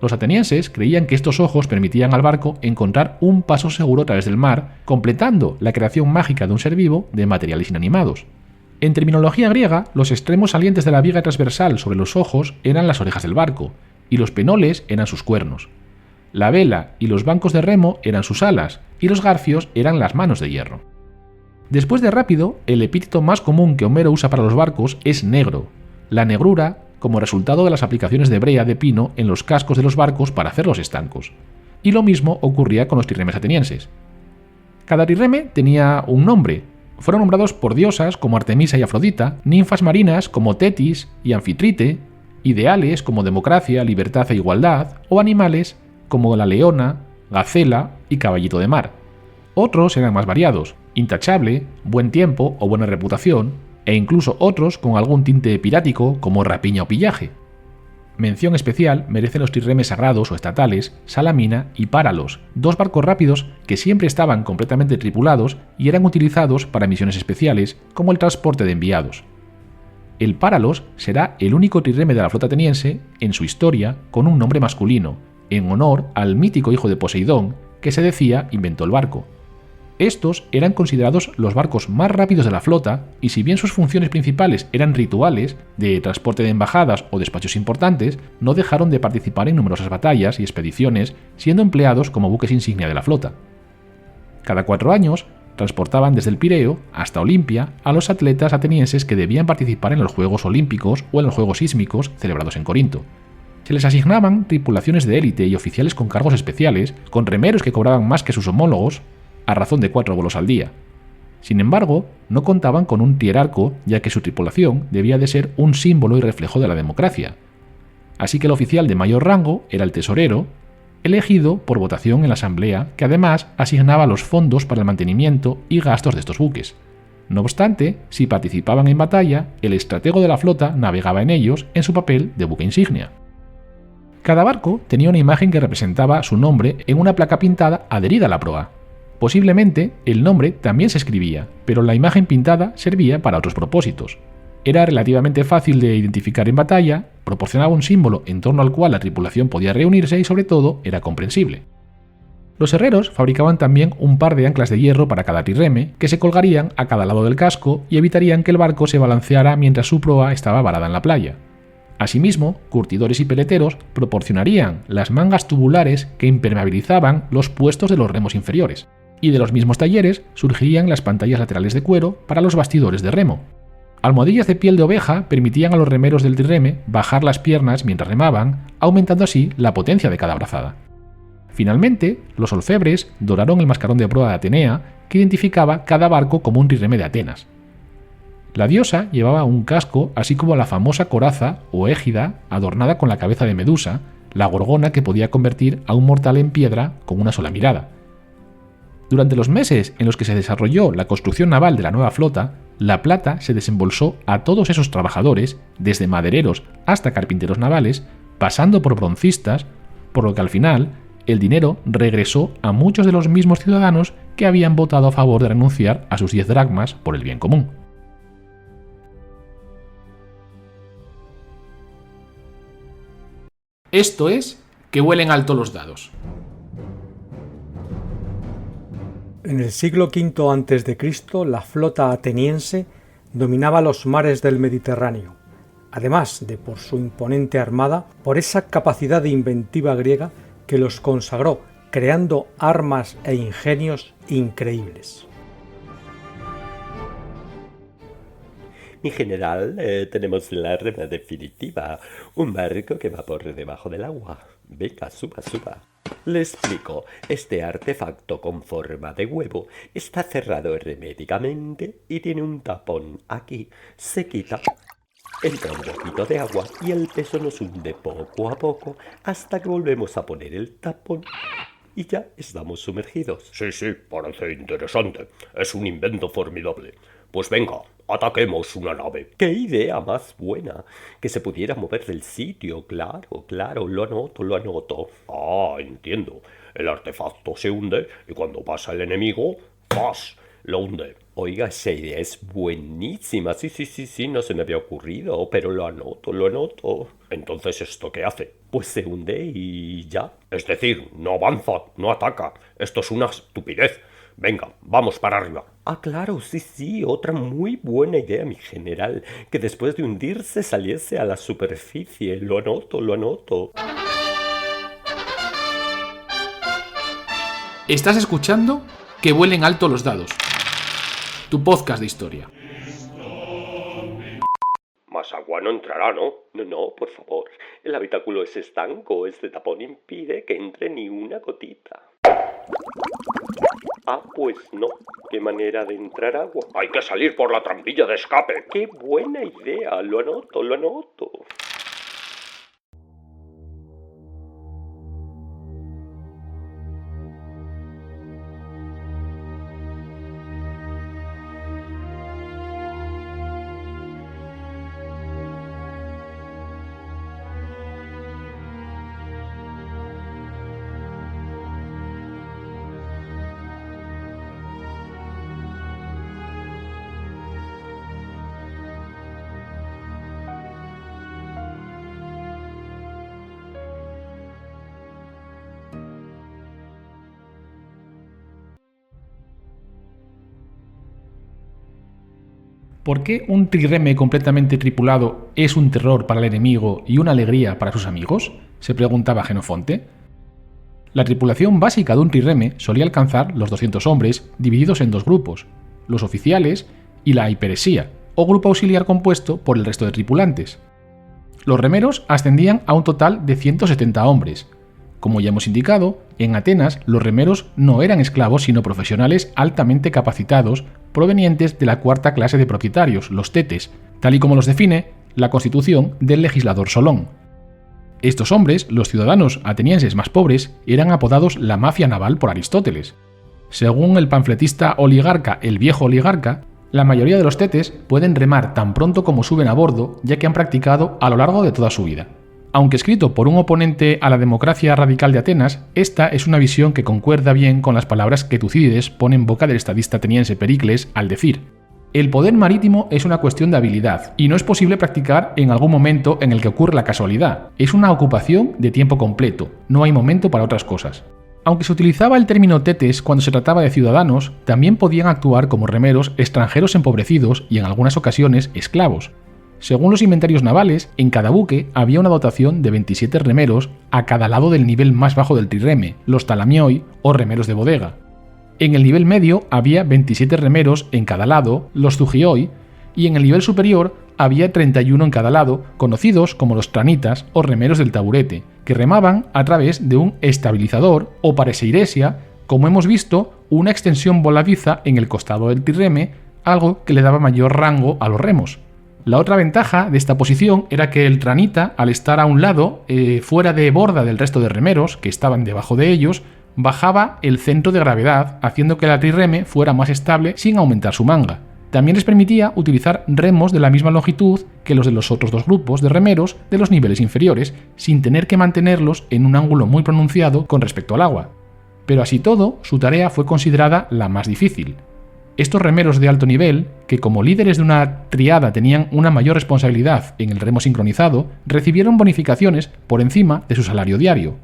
S1: Los atenienses creían que estos ojos permitían al barco encontrar un paso seguro a través del mar, completando la creación mágica de un ser vivo de materiales inanimados. En terminología griega, los extremos salientes de la viga transversal sobre los ojos eran las orejas del barco, y los penoles eran sus cuernos. La vela y los bancos de remo eran sus alas, y los garfios eran las manos de hierro. Después de rápido, el epíteto más común que Homero usa para los barcos es negro, la negrura como resultado de las aplicaciones de brea de pino en los cascos de los barcos para hacerlos estancos. Y lo mismo ocurría con los trirremes atenienses. Cada trirreme tenía un nombre. Fueron nombrados por diosas como Artemisa y Afrodita, ninfas marinas como Tetis y Anfitrite, ideales como democracia, libertad e igualdad, o animales como la leona, gacela y caballito de mar. Otros eran más variados, intachable, buen tiempo o buena reputación, e incluso otros con algún tinte pirático como rapiña o pillaje. Mención especial merecen los trirremes sagrados o estatales, Salamina y Páralos, dos barcos rápidos que siempre estaban completamente tripulados y eran utilizados para misiones especiales como el transporte de enviados. El Páralos será el único trirreme de la flota ateniense en su historia con un nombre masculino, en honor al mítico hijo de Poseidón, que se decía inventó el barco. Estos eran considerados los barcos más rápidos de la flota y si bien sus funciones principales eran rituales, de transporte de embajadas o despachos importantes, no dejaron de participar en numerosas batallas y expediciones, siendo empleados como buques insignia de la flota. Cada 4 años, transportaban desde el Pireo hasta Olimpia a los atletas atenienses que debían participar en los Juegos Olímpicos o en los Juegos Sísmicos celebrados en Corinto. Se les asignaban tripulaciones de élite y oficiales con cargos especiales, con remeros que cobraban más que sus homólogos, a razón de 4 vuelos al día. Sin embargo, no contaban con un tierarco, ya que su tripulación debía de ser un símbolo y reflejo de la democracia. Así que el oficial de mayor rango era el tesorero, elegido por votación en la asamblea, que además asignaba los fondos para el mantenimiento y gastos de estos buques. No obstante, si participaban en batalla, el estratego de la flota navegaba en ellos en su papel de buque insignia. Cada barco tenía una imagen que representaba su nombre en una placa pintada adherida a la proa. Posiblemente el nombre también se escribía, pero la imagen pintada servía para otros propósitos. Era relativamente fácil de identificar en batalla, proporcionaba un símbolo en torno al cual la tripulación podía reunirse y sobre todo era comprensible. Los herreros fabricaban también un par de anclas de hierro para cada trirreme que se colgarían a cada lado del casco y evitarían que el barco se balanceara mientras su proa estaba varada en la playa. Asimismo, curtidores y peleteros proporcionarían las mangas tubulares que impermeabilizaban los puestos de los remos inferiores. Y de los mismos talleres surgirían las pantallas laterales de cuero para los bastidores de remo. Almohadillas de piel de oveja permitían a los remeros del trirreme bajar las piernas mientras remaban, aumentando así la potencia de cada brazada. Finalmente, los orfebres doraron el mascarón de proa de Atenea, que identificaba cada barco como un trirreme de Atenas. La diosa llevaba un casco, así como la famosa coraza o égida adornada con la cabeza de Medusa, la gorgona que podía convertir a un mortal en piedra con una sola mirada. Durante los meses en los que se desarrolló la construcción naval de la nueva flota, la plata se desembolsó a todos esos trabajadores, desde madereros hasta carpinteros navales, pasando por broncistas, por lo que al final el dinero regresó a muchos de los mismos ciudadanos que habían votado a favor de renunciar a sus 10 dracmas por el bien común. Esto es que huelen alto los dados.
S2: En el siglo V a.C., la flota ateniense dominaba los mares del Mediterráneo, además de por su imponente armada, por esa capacidad de inventiva griega que los consagró, creando armas e ingenios increíbles.
S5: Mi general, tenemos la rema definitiva, un barco que va por debajo del agua. Venga, suba. Le explico, este artefacto con forma de huevo está cerrado herméticamente y tiene un tapón aquí. Se quita, entra un poquito de agua y el peso nos hunde poco a poco hasta que volvemos a poner el tapón y ya estamos sumergidos.
S4: Sí, parece interesante. Es un invento formidable. Pues venga, ataquemos una nave.
S5: ¡Qué idea más buena! Que se pudiera mover del sitio, claro, lo anoto.
S4: Ah, entiendo. El artefacto se hunde y cuando pasa el enemigo, ¡paz!, lo hunde.
S5: Oiga, esa idea es buenísima. Sí, no se me había ocurrido, pero lo anoto.
S4: Entonces, ¿esto qué hace?
S5: Pues se hunde y ya.
S4: Es decir, no avanza, no ataca. Esto es una estupidez. Venga, vamos para arriba.
S5: Ah, claro, sí, otra muy buena idea, mi general, que después de hundirse saliese a la superficie. Lo anoto.
S1: Estás escuchando Que vuelen alto los dados, tu podcast de historia.
S4: Más agua no entrará, ¿no?
S5: No, por favor. El habitáculo es estanco. Este tapón impide que entre ni una gotita. Ah, pues no. ¿Qué manera de entrar agua?
S4: Hay que salir por la trampilla de escape.
S5: ¡Qué buena idea! Lo anoto.
S1: ¿Por qué un trireme completamente tripulado es un terror para el enemigo y una alegría para sus amigos?, se preguntaba Jenofonte. La tripulación básica de un trireme solía alcanzar los 200 hombres divididos en dos grupos, los oficiales y la hiperesía, o grupo auxiliar compuesto por el resto de tripulantes. Los remeros ascendían a un total de 170 hombres. Como ya hemos indicado, en Atenas los remeros no eran esclavos sino profesionales altamente capacitados provenientes de la cuarta clase de propietarios, los tetes, tal y como los define la constitución del legislador Solón. Estos hombres, los ciudadanos atenienses más pobres, eran apodados la mafia naval por Aristóteles. Según el panfletista oligarca El Viejo Oligarca, la mayoría de los tetes pueden remar tan pronto como suben a bordo, ya que han practicado a lo largo de toda su vida. Aunque escrito por un oponente a la democracia radical de Atenas, esta es una visión que concuerda bien con las palabras que Tucídides pone en boca del estadista ateniense Pericles al decir: el poder marítimo es una cuestión de habilidad, y no es posible practicar en algún momento en el que ocurre la casualidad. Es una ocupación de tiempo completo, no hay momento para otras cosas. Aunque se utilizaba el término tetes cuando se trataba de ciudadanos, también podían actuar como remeros extranjeros empobrecidos y en algunas ocasiones esclavos. Según los inventarios navales, en cada buque había una dotación de 27 remeros a cada lado del nivel más bajo del trireme, los talamioi o remeros de bodega. En el nivel medio había 27 remeros en cada lado, los zugioi, y en el nivel superior había 31 en cada lado, conocidos como los tranitas o remeros del taburete, que remaban a través de un estabilizador o pareseiresia, como hemos visto, una extensión voladiza en el costado del trireme, algo que le daba mayor rango a los remos. La otra ventaja de esta posición era que el tranita, al estar a un lado, fuera de borda del resto de remeros, que estaban debajo de ellos, bajaba el centro de gravedad, haciendo que la trireme fuera más estable sin aumentar su manga. También les permitía utilizar remos de la misma longitud que los de los otros dos grupos de remeros de los niveles inferiores, sin tener que mantenerlos en un ángulo muy pronunciado con respecto al agua. Pero así todo, su tarea fue considerada la más difícil. Estos remeros de alto nivel, que como líderes de una triada tenían una mayor responsabilidad en el remo sincronizado, recibieron bonificaciones por encima de su salario diario.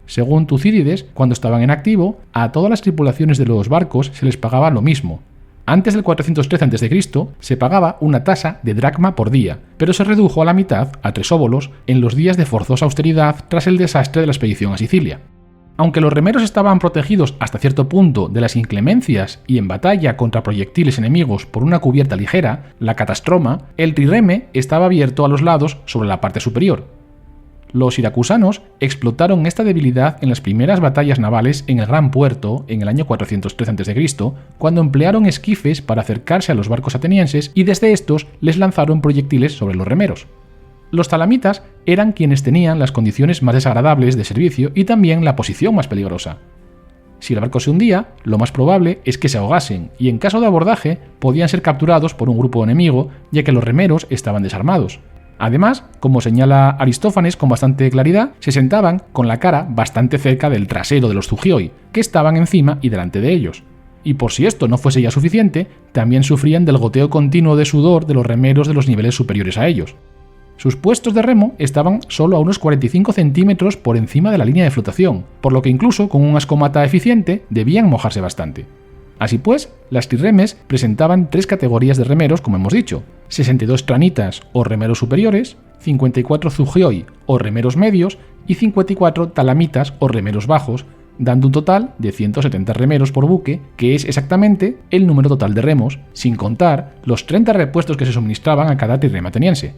S1: Según Tucídides, cuando estaban en activo, a todas las tripulaciones de los barcos se les pagaba lo mismo. Antes del 413 a.C. se pagaba una tasa de dracma por día, pero se redujo a la mitad, a 3 óbolos, en los días de forzosa austeridad tras el desastre de la expedición a Sicilia. Aunque los remeros estaban protegidos hasta cierto punto de las inclemencias y en batalla contra proyectiles enemigos por una cubierta ligera, la catastroma, el trireme estaba abierto a los lados sobre la parte superior. Los siracusanos explotaron esta debilidad en las primeras batallas navales en el Gran Puerto en el año 413 a.C., cuando emplearon esquifes para acercarse a los barcos atenienses y desde estos les lanzaron proyectiles sobre los remeros. Los talamitas eran quienes tenían las condiciones más desagradables de servicio y también la posición más peligrosa. Si el barco se hundía, lo más probable es que se ahogasen y en caso de abordaje podían ser capturados por un grupo enemigo, ya que los remeros estaban desarmados. Además, como señala Aristófanes con bastante claridad, se sentaban con la cara bastante cerca del trasero de los zugioi, que estaban encima y delante de ellos. Y por si esto no fuese ya suficiente, también sufrían del goteo continuo de sudor de los remeros de los niveles superiores a ellos. Sus puestos de remo estaban solo a unos 45 centímetros por encima de la línea de flotación, por lo que incluso con una escomata eficiente debían mojarse bastante. Así pues, las trirremes presentaban 3 categorías de remeros, como hemos dicho: 62 tranitas o remeros superiores, 54 zugioi o remeros medios y 54 talamitas o remeros bajos, dando un total de 170 remeros por buque, que es exactamente el número total de remos, sin contar los 30 repuestos que se suministraban a cada trirreme ateniense.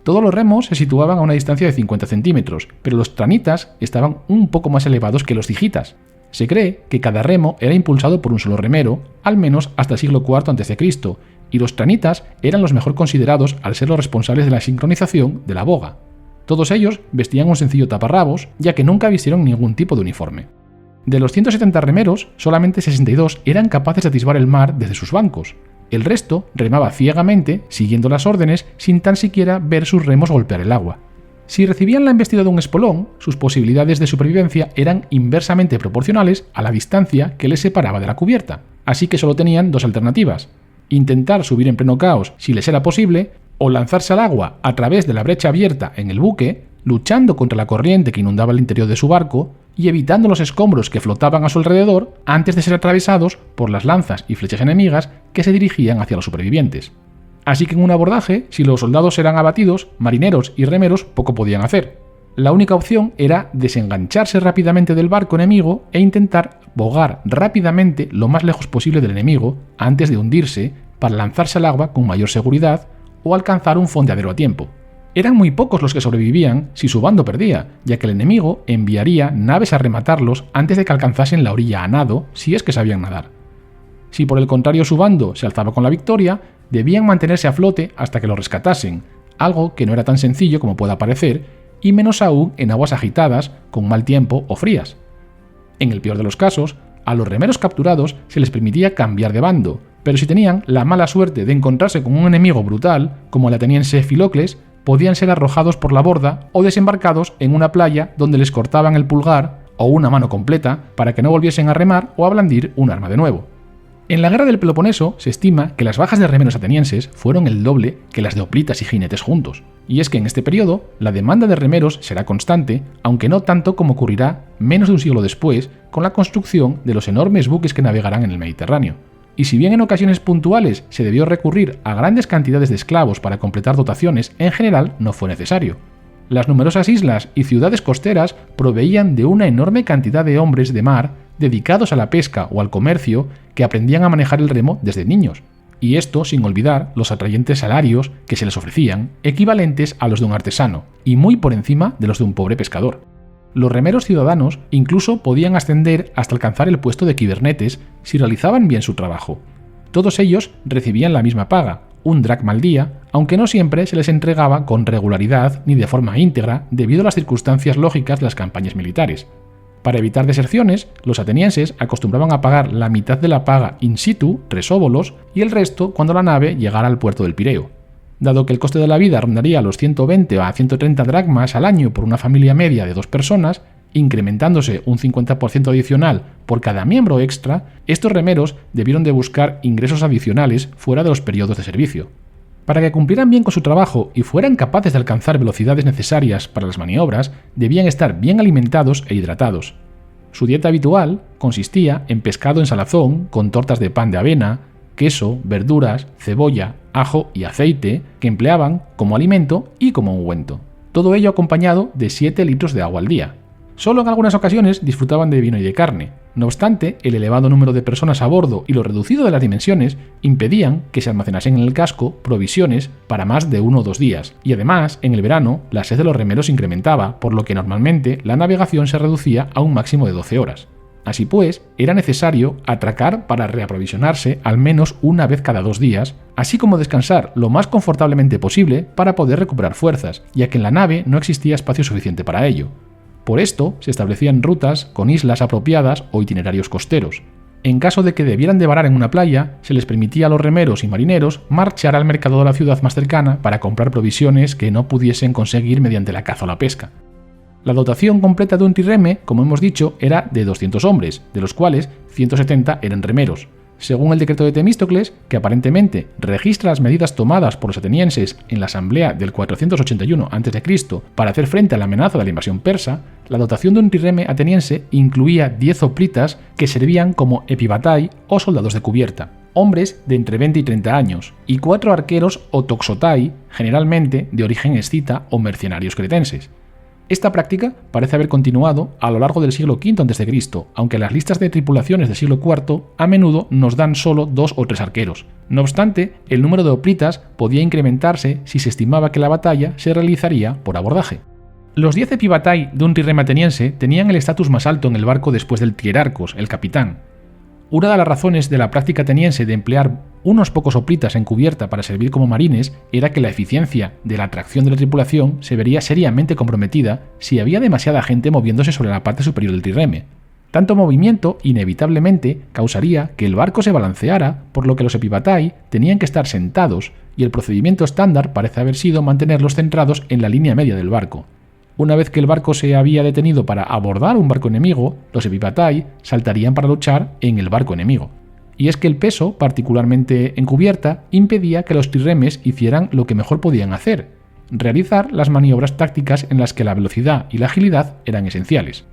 S1: Todos los remos se situaban a una distancia de 50 centímetros, pero los tranitas estaban un poco más elevados que los digitas. Se cree que cada remo era impulsado por un solo remero, al menos hasta el siglo IV a.C., y los tranitas eran los mejor considerados al ser los responsables de la sincronización de la boga. Todos ellos vestían un sencillo taparrabos, ya que nunca vistieron ningún tipo de uniforme. De los 170 remeros, solamente 62 eran capaces de atisbar el mar desde sus bancos. El resto remaba ciegamente, siguiendo las órdenes, sin tan siquiera ver sus remos golpear el agua. Si recibían la embestida de un espolón, sus posibilidades de supervivencia eran inversamente proporcionales a la distancia que les separaba de la cubierta, así que solo tenían dos alternativas: intentar subir en pleno caos si les era posible, o lanzarse al agua a través de la brecha abierta en el buque, luchando contra la corriente que inundaba el interior de su barco y evitando los escombros que flotaban a su alrededor antes de ser atravesados por las lanzas y flechas enemigas que se dirigían hacia los supervivientes. Así que en un abordaje, si los soldados eran abatidos, marineros y remeros poco podían hacer. La única opción era desengancharse rápidamente del barco enemigo e intentar bogar rápidamente lo más lejos posible del enemigo antes de hundirse para lanzarse al agua con mayor seguridad o alcanzar un fondeadero a tiempo. Eran muy pocos los que sobrevivían si su bando perdía, ya que el enemigo enviaría naves a rematarlos antes de que alcanzasen la orilla a nado, si es que sabían nadar. Si por el contrario su bando se alzaba con la victoria, debían mantenerse a flote hasta que lo rescatasen, algo que no era tan sencillo como pueda parecer, y menos aún en aguas agitadas, con mal tiempo o frías. En el peor de los casos, a los remeros capturados se les permitía cambiar de bando, pero si tenían la mala suerte de encontrarse con un enemigo brutal, como el ateniense Filocles, podían ser arrojados por la borda o desembarcados en una playa donde les cortaban el pulgar o una mano completa para que no volviesen a remar o a blandir un arma de nuevo. En la guerra del Peloponeso se estima que las bajas de remeros atenienses fueron el doble que las de hoplitas y jinetes juntos. Y es que en este periodo la demanda de remeros será constante, aunque no tanto como ocurrirá menos de un siglo después con la construcción de los enormes buques que navegarán en el Mediterráneo. Y si bien en ocasiones puntuales se debió recurrir a grandes cantidades de esclavos para completar dotaciones, en general no fue necesario. Las numerosas islas y ciudades costeras proveían de una enorme cantidad de hombres de mar dedicados a la pesca o al comercio que aprendían a manejar el remo desde niños, y esto sin olvidar los atrayentes salarios que se les ofrecían, equivalentes a los de un artesano, y muy por encima de los de un pobre pescador. Los remeros ciudadanos incluso podían ascender hasta alcanzar el puesto de kibernetes si realizaban bien su trabajo. Todos ellos recibían la misma paga, un dracma al día, aunque no siempre se les entregaba con regularidad ni de forma íntegra debido a las circunstancias lógicas de las campañas militares. Para evitar deserciones, los atenienses acostumbraban a pagar la mitad de la paga in situ, 3 óbolos, y el resto cuando la nave llegara al puerto del Pireo. Dado que el coste de la vida rondaría los 120 a 130 dracmas al año por una familia media de 2 personas, incrementándose un 50% adicional por cada miembro extra, estos remeros debieron de buscar ingresos adicionales fuera de los periodos de servicio. Para que cumplieran bien con su trabajo y fueran capaces de alcanzar velocidades necesarias para las maniobras, debían estar bien alimentados e hidratados. Su dieta habitual consistía en pescado en salazón con tortas de pan de avena, queso, verduras, cebolla, ajo y aceite que empleaban como alimento y como ungüento. Todo ello acompañado de 7 litros de agua al día. Solo en algunas ocasiones disfrutaban de vino y de carne. No obstante, el elevado número de personas a bordo y lo reducido de las dimensiones impedían que se almacenasen en el casco provisiones para más de 1 o 2 días, y además, en el verano, la sed de los remeros se incrementaba, por lo que normalmente la navegación se reducía a un máximo de 12 horas. Así pues, era necesario atracar para reaprovisionarse al menos una vez cada 2 días, así como descansar lo más confortablemente posible para poder recuperar fuerzas, ya que en la nave no existía espacio suficiente para ello. Por esto, se establecían rutas con islas apropiadas o itinerarios costeros. En caso de que debieran de varar en una playa, se les permitía a los remeros y marineros marchar al mercado de la ciudad más cercana para comprar provisiones que no pudiesen conseguir mediante la caza o la pesca. La dotación completa de un trireme, como hemos dicho, era de 200 hombres, de los cuales 170 eran remeros. Según el decreto de Temístocles, que aparentemente registra las medidas tomadas por los atenienses en la asamblea del 481 a.C. para hacer frente a la amenaza de la invasión persa, la dotación de un trireme ateniense incluía 10 hoplitas que servían como epibatai o soldados de cubierta, hombres de entre 20 y 30 años, y 4 arqueros o toxotai, generalmente de origen escita o mercenarios cretenses. Esta práctica parece haber continuado a lo largo del siglo V a.C., aunque las listas de tripulaciones del siglo IV a menudo nos dan solo 2 o 3 arqueros. No obstante, el número de hoplitas podía incrementarse si se estimaba que la batalla se realizaría por abordaje. Los 10 epibatai de un trireme ateniense tenían el estatus más alto en el barco después del tierarcos, el capitán. Una de las razones de la práctica ateniense de emplear unos pocos hoplitas en cubierta para servir como marines era que la eficiencia de la atracción de la tripulación se vería seriamente comprometida si había demasiada gente moviéndose sobre la parte superior del trireme. Tanto movimiento inevitablemente causaría que el barco se balanceara, por lo que los epibatai tenían que estar sentados, y el procedimiento estándar parece haber sido mantenerlos centrados en la línea media del barco. Una vez que el barco se había detenido para abordar un barco enemigo, los epibatai saltarían para luchar en el barco enemigo. Y es que el peso, particularmente en cubierta, impedía que los trirremes hicieran lo que mejor podían hacer: realizar las maniobras tácticas en las que la velocidad y la agilidad eran esenciales.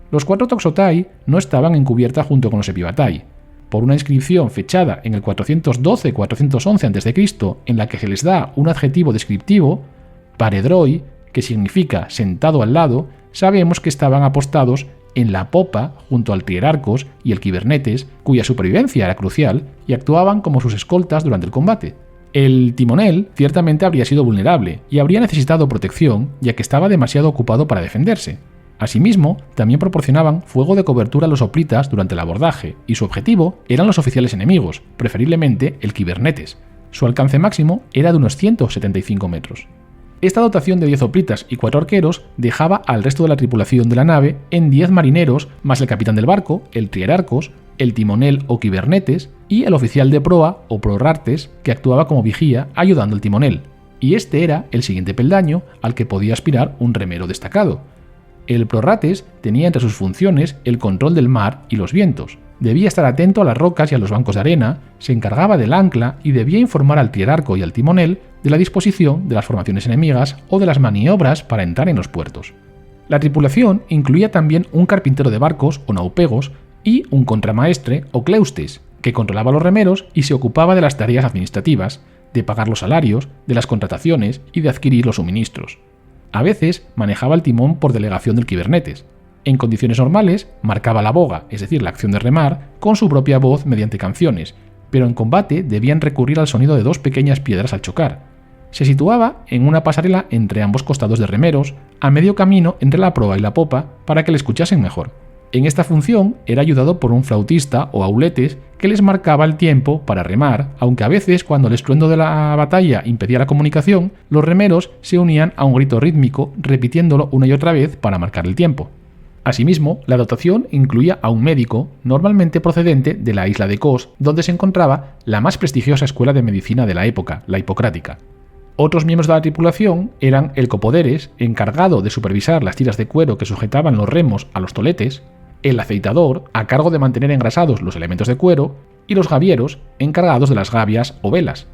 S1: Los 4 toxotai no estaban en cubierta junto con los epibatai. Por una inscripción fechada en el 412-411 a.C., en la que se les da un adjetivo descriptivo, paredroi, que significa sentado al lado, sabemos que estaban apostados en la popa junto al trierarcos y el kibernetes, cuya supervivencia era crucial, y actuaban como sus escoltas durante el combate. El timonel ciertamente habría sido vulnerable y habría necesitado protección, ya que estaba demasiado ocupado para defenderse. Asimismo, también proporcionaban fuego de cobertura a los hoplitas durante el abordaje, y su objetivo eran los oficiales enemigos, preferiblemente el kibernetes. Su alcance máximo era de unos 175 metros. Esta dotación de 10 hoplitas y 4 arqueros dejaba al resto de la tripulación de la nave en 10 marineros, más el capitán del barco, el trierarcos, el timonel o kibernetes y el oficial de proa o prorartes, que actuaba como vigía ayudando al timonel. Y este era el siguiente peldaño al que podía aspirar un remero destacado. El prorrates tenía entre sus funciones el control del mar y los vientos. Debía estar atento a las rocas y a los bancos de arena, se encargaba del ancla y debía informar al trierarco y al timonel de la disposición de las formaciones enemigas o de las maniobras para entrar en los puertos. La tripulación incluía también un carpintero de barcos o naupegos y un contramaestre o cleustes, que controlaba los remeros y se ocupaba de las tareas administrativas, de pagar los salarios, de las contrataciones y de adquirir los suministros. A veces manejaba el timón por delegación del kibernetes. En condiciones normales marcaba la boga, es decir, la acción de remar, con su propia voz mediante canciones, pero en combate debían recurrir al sonido de 2 pequeñas piedras al chocar. Se situaba en una pasarela entre ambos costados de remeros, a medio camino entre la proa y la popa, para que le escuchasen mejor. En esta función era ayudado por un flautista o auletes que les marcaba el tiempo para remar, aunque a veces, cuando el estruendo de la batalla impedía la comunicación, los remeros se unían a un grito rítmico, repitiéndolo una y otra vez para marcar el tiempo. Asimismo, la dotación incluía a un médico, normalmente procedente de la isla de Kos, donde se encontraba la más prestigiosa escuela de medicina de la época, la hipocrática. Otros miembros de la tripulación eran el copoderes, encargado de supervisar las tiras de cuero que sujetaban los remos a los toletes, el aceitador, a cargo de mantener engrasados los elementos de cuero, y los gavieros, encargados de las gavias o velas.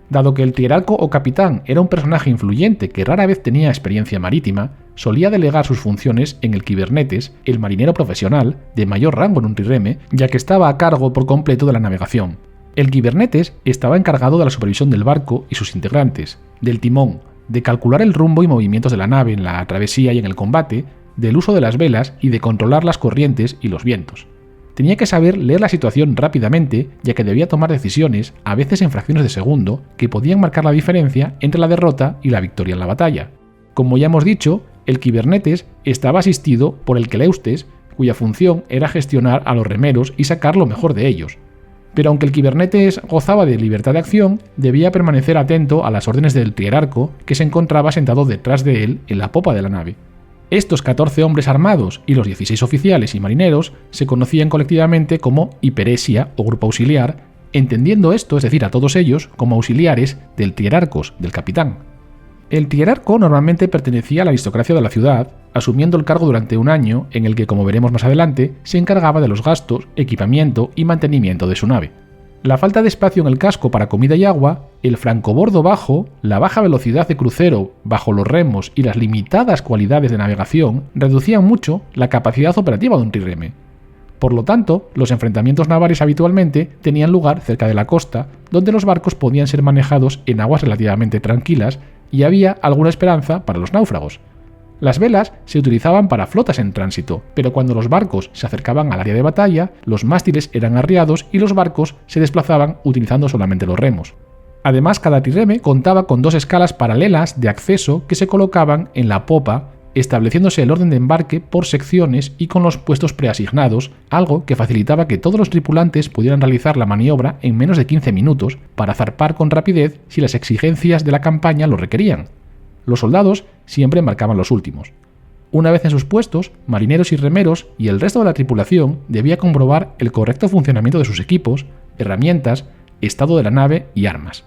S1: Dado que el trierarco o capitán era un personaje influyente que rara vez tenía experiencia marítima, solía delegar sus funciones en el kibernetes, el marinero profesional, de mayor rango en un trireme, ya que estaba a cargo por completo de la navegación. El kibernetes estaba encargado de la supervisión del barco y sus integrantes, del timón, de calcular el rumbo y movimientos de la nave en la travesía y en el combate, del uso de las velas y de controlar las corrientes y los vientos. Tenía que saber leer la situación rápidamente, ya que debía tomar decisiones, a veces en fracciones de segundo, que podían marcar la diferencia entre la derrota y la victoria en la batalla. Como ya hemos dicho, el kibernetes estaba asistido por el cleustes, cuya función era gestionar a los remeros y sacar lo mejor de ellos. Pero aunque el kibernetes gozaba de libertad de acción, debía permanecer atento a las órdenes del trierarco, que se encontraba sentado detrás de él en la popa de la nave. Estos 14 hombres armados y los 16 oficiales y marineros se conocían colectivamente como hiperesia o grupo auxiliar, entendiendo esto, es decir, a todos ellos, como auxiliares del trierarcos, del capitán. El trierarco normalmente pertenecía a la aristocracia de la ciudad, asumiendo el cargo durante un año en el que, como veremos más adelante, se encargaba de los gastos, equipamiento y mantenimiento de su nave. La falta de espacio en el casco para comida y agua, el francobordo bajo, la baja velocidad de crucero bajo los remos y las limitadas cualidades de navegación reducían mucho la capacidad operativa de un trireme. Por lo tanto, los enfrentamientos navales habitualmente tenían lugar cerca de la costa, donde los barcos podían ser manejados en aguas relativamente tranquilas y había alguna esperanza para los náufragos. Las velas se utilizaban para flotas en tránsito, pero cuando los barcos se acercaban al área de batalla, los mástiles eran arriados y los barcos se desplazaban utilizando solamente los remos. Además, cada trireme contaba con 2 escalas paralelas de acceso que se colocaban en la popa, estableciéndose el orden de embarque por secciones y con los puestos preasignados, algo que facilitaba que todos los tripulantes pudieran realizar la maniobra en menos de 15 minutos para zarpar con rapidez si las exigencias de la campaña lo requerían. Los soldados siempre embarcaban los últimos. Una vez en sus puestos, marineros y remeros y el resto de la tripulación debía comprobar el correcto funcionamiento de sus equipos, herramientas, estado de la nave y armas.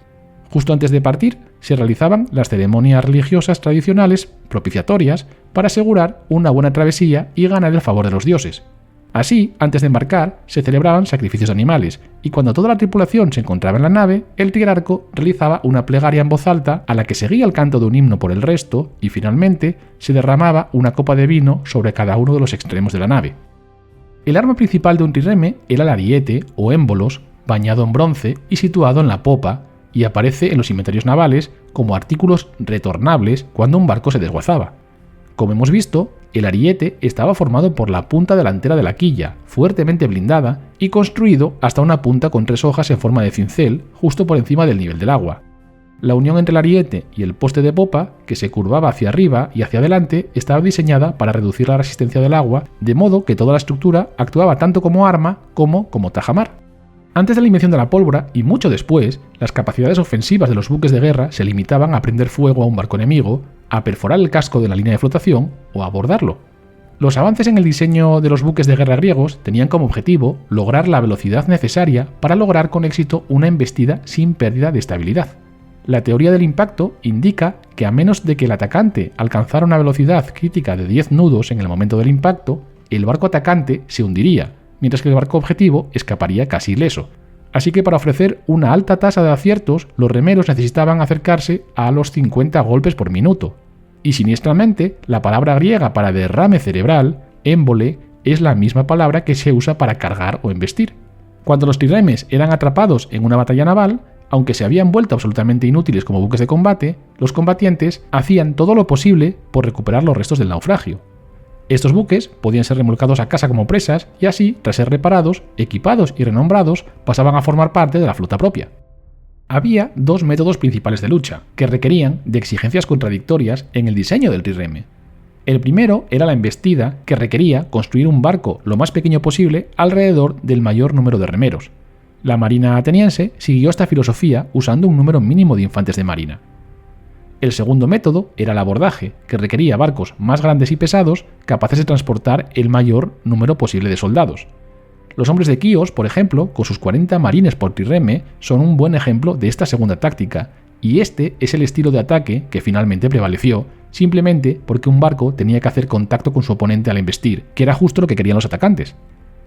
S1: Justo antes de partir, se realizaban las ceremonias religiosas tradicionales propiciatorias para asegurar una buena travesía y ganar el favor de los dioses. Así, antes de embarcar, se celebraban sacrificios de animales, y cuando toda la tripulación se encontraba en la nave, el trigarco realizaba una plegaria en voz alta a la que seguía el canto de un himno por el resto, y finalmente se derramaba una copa de vino sobre cada uno de los extremos de la nave. El arma principal de un trireme era el ariete o émbolos, bañado en bronce y situado en la popa, y aparece en los inventarios navales como artículos retornables cuando un barco se desguazaba. Como hemos visto, el ariete estaba formado por la punta delantera de la quilla, fuertemente blindada, y construido hasta una punta con 3 hojas en forma de cincel, justo por encima del nivel del agua. La unión entre el ariete y el poste de popa, que se curvaba hacia arriba y hacia adelante, estaba diseñada para reducir la resistencia del agua, de modo que toda la estructura actuaba tanto como arma como tajamar. Antes de la invención de la pólvora, y mucho después, las capacidades ofensivas de los buques de guerra se limitaban a prender fuego a un barco enemigo, a perforar el casco de la línea de flotación o a abordarlo. Los avances en el diseño de los buques de guerra griegos tenían como objetivo lograr la velocidad necesaria para lograr con éxito una embestida sin pérdida de estabilidad. La teoría del impacto indica que a menos de que el atacante alcanzara una velocidad crítica de 10 nudos en el momento del impacto, el barco atacante se hundiría, mientras que el barco objetivo escaparía casi ileso. Así que para ofrecer una alta tasa de aciertos, los remeros necesitaban acercarse a los 50 golpes por minuto. Y siniestramente, la palabra griega para derrame cerebral, émbole, es la misma palabra que se usa para cargar o embestir. Cuando los triremes eran atrapados en una batalla naval, aunque se habían vuelto absolutamente inútiles como buques de combate, los combatientes hacían todo lo posible por recuperar los restos del naufragio. Estos buques podían ser remolcados a casa como presas y así, tras ser reparados, equipados y renombrados, pasaban a formar parte de la flota propia. Había 2 métodos principales de lucha, que requerían de exigencias contradictorias en el diseño del trireme. El primero era la embestida, que requería construir un barco lo más pequeño posible alrededor del mayor número de remeros. La marina ateniense siguió esta filosofía usando un número mínimo de infantes de marina. El segundo método era el abordaje, que requería barcos más grandes y pesados, capaces de transportar el mayor número posible de soldados. Los hombres de Quíos, por ejemplo, con sus 40 marines por trireme, son un buen ejemplo de esta segunda táctica, y este es el estilo de ataque que finalmente prevaleció, simplemente porque un barco tenía que hacer contacto con su oponente al embestir, que era justo lo que querían los atacantes.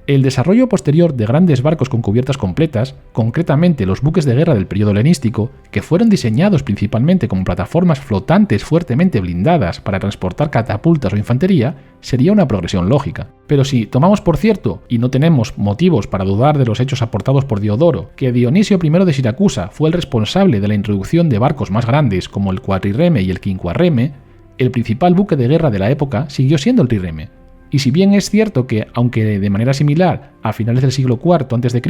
S1: El desarrollo posterior de grandes barcos con cubiertas completas, concretamente los buques de guerra del periodo helenístico, que fueron diseñados principalmente como plataformas flotantes fuertemente blindadas para transportar catapultas o infantería, sería una progresión lógica. Pero si tomamos por cierto, y no tenemos motivos para dudar de los hechos aportados por Diodoro, que Dionisio I de Siracusa fue el responsable de la introducción de barcos más grandes como el cuatrireme y el quinquarreme, el principal buque de guerra de la época siguió siendo el trireme. Y si bien es cierto que, aunque de manera similar, a finales del siglo IV a.C.,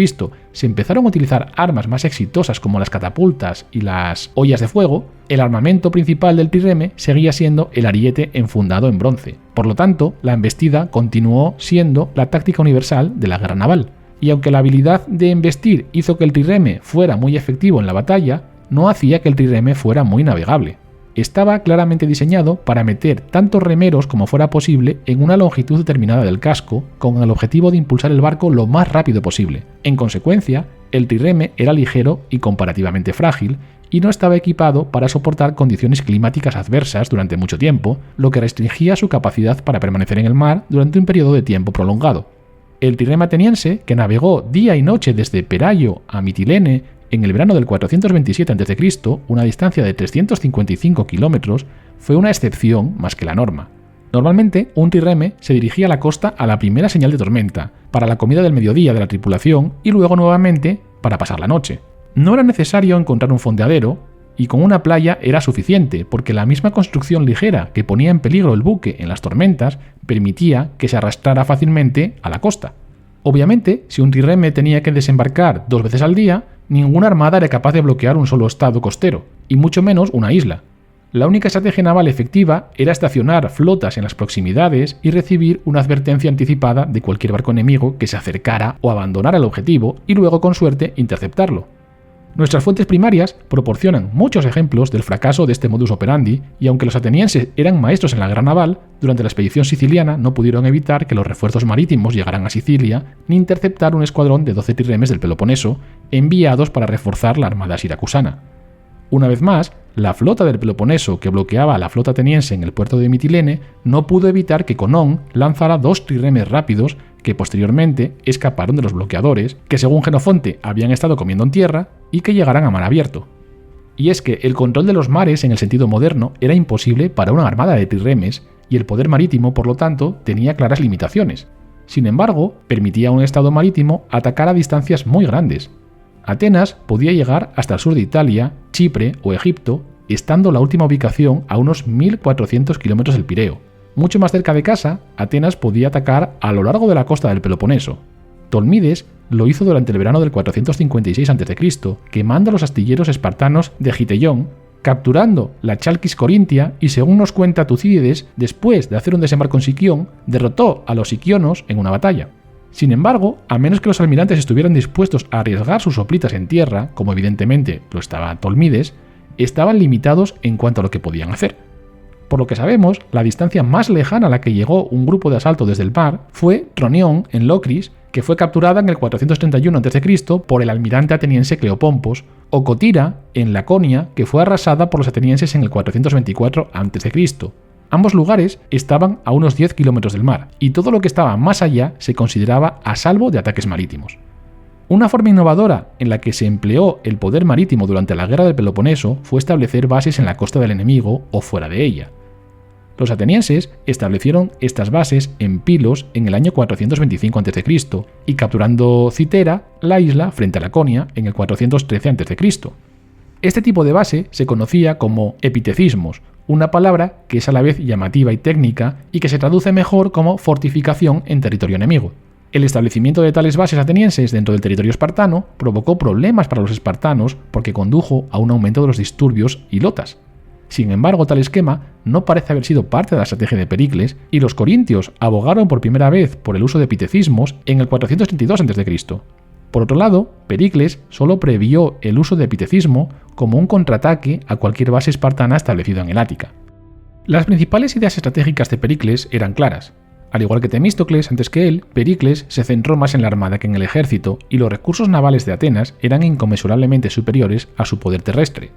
S1: se empezaron a utilizar armas más exitosas como las catapultas y las ollas de fuego, el armamento principal del trireme seguía siendo el ariete enfundado en bronce. Por lo tanto, la embestida continuó siendo la táctica universal de la guerra naval. Y aunque la habilidad de embestir hizo que el trireme fuera muy efectivo en la batalla, no hacía que el trireme fuera muy navegable. Estaba claramente diseñado para meter tantos remeros como fuera posible en una longitud determinada del casco, con el objetivo de impulsar el barco lo más rápido posible. En consecuencia, el trireme era ligero y comparativamente frágil, y no estaba equipado para soportar condiciones climáticas adversas durante mucho tiempo, lo que restringía su capacidad para permanecer en el mar durante un periodo de tiempo prolongado. El trireme ateniense, que navegó día y noche desde Peraio a Mitilene, en el verano del 427 a.C., una distancia de 355 kilómetros, fue una excepción más que la norma. Normalmente, un trireme se dirigía a la costa a la primera señal de tormenta, para la comida del mediodía de la tripulación y luego nuevamente para pasar la noche. No era necesario encontrar un fondeadero, y con una playa era suficiente, porque la misma construcción ligera que ponía en peligro el buque en las tormentas permitía que se arrastrara fácilmente a la costa. Obviamente, si un trireme tenía que desembarcar 2 veces al día, ninguna armada era capaz de bloquear un solo estado costero, y mucho menos una isla. La única estrategia naval efectiva era estacionar flotas en las proximidades y recibir una advertencia anticipada de cualquier barco enemigo que se acercara o abandonara el objetivo y luego, con suerte, interceptarlo. Nuestras fuentes primarias proporcionan muchos ejemplos del fracaso de este modus operandi, y aunque los atenienses eran maestros en la guerra naval, durante la expedición siciliana no pudieron evitar que los refuerzos marítimos llegaran a Sicilia ni interceptar un escuadrón de 12 trirremes del Peloponeso enviados para reforzar la armada siracusana. Una vez más, la flota del Peloponeso que bloqueaba a la flota ateniense en el puerto de Mitilene no pudo evitar que Conón lanzara 2 trirremes rápidos que posteriormente escaparon de los bloqueadores, que según Jenofonte habían estado comiendo en tierra, y que llegaran a mar abierto. Y es que el control de los mares en el sentido moderno era imposible para una armada de trirremes, y el poder marítimo, por lo tanto, tenía claras limitaciones. Sin embargo, permitía a un estado marítimo atacar a distancias muy grandes. Atenas podía llegar hasta el sur de Italia, Chipre o Egipto, estando la última ubicación a unos 1400 kilómetros del Pireo. Mucho más cerca de casa, Atenas podía atacar a lo largo de la costa del Peloponeso. Tolmides lo hizo durante el verano del 456 a.C., quemando los astilleros espartanos de Giteión, capturando la Chalkis Corintia y, según nos cuenta Tucídides, después de hacer un desembarco en Siquión, derrotó a los siquionos en una batalla. Sin embargo, a menos que los almirantes estuvieran dispuestos a arriesgar sus soplitas en tierra, como evidentemente lo estaba Tolmides, estaban limitados en cuanto a lo que podían hacer. Por lo que sabemos, la distancia más lejana a la que llegó un grupo de asalto desde el mar fue Tronión, en Locris, que fue capturada en el 431 a.C. por el almirante ateniense Cleopompos, o Cotira, en Laconia, que fue arrasada por los atenienses en el 424 a.C. Ambos lugares estaban a unos 10 kilómetros del mar, y todo lo que estaba más allá se consideraba a salvo de ataques marítimos. Una forma innovadora en la que se empleó el poder marítimo durante la guerra del Peloponeso fue establecer bases en la costa del enemigo o fuera de ella. Los atenienses establecieron estas bases en Pilos en el año 425 a.C. y capturando Citera, la isla frente a Laconia, en el 413 a.C. Este tipo de base se conocía como epitecismos, una palabra que es a la vez llamativa y técnica y que se traduce mejor como fortificación en territorio enemigo. El establecimiento de tales bases atenienses dentro del territorio espartano provocó problemas para los espartanos porque condujo a un aumento de los disturbios y lotas. Sin embargo, tal esquema no parece haber sido parte de la estrategia de Pericles, y los corintios abogaron por primera vez por el uso de epitecismos en el 432 a.C. Por otro lado, Pericles solo previó el uso de epitecismo como un contraataque a cualquier base espartana establecida en el Ática. Las principales ideas estratégicas de Pericles eran claras. Al igual que Temístocles antes que él, Pericles se centró más en la armada que en el ejército, y los recursos navales de Atenas eran inconmensurablemente superiores a su poder terrestre.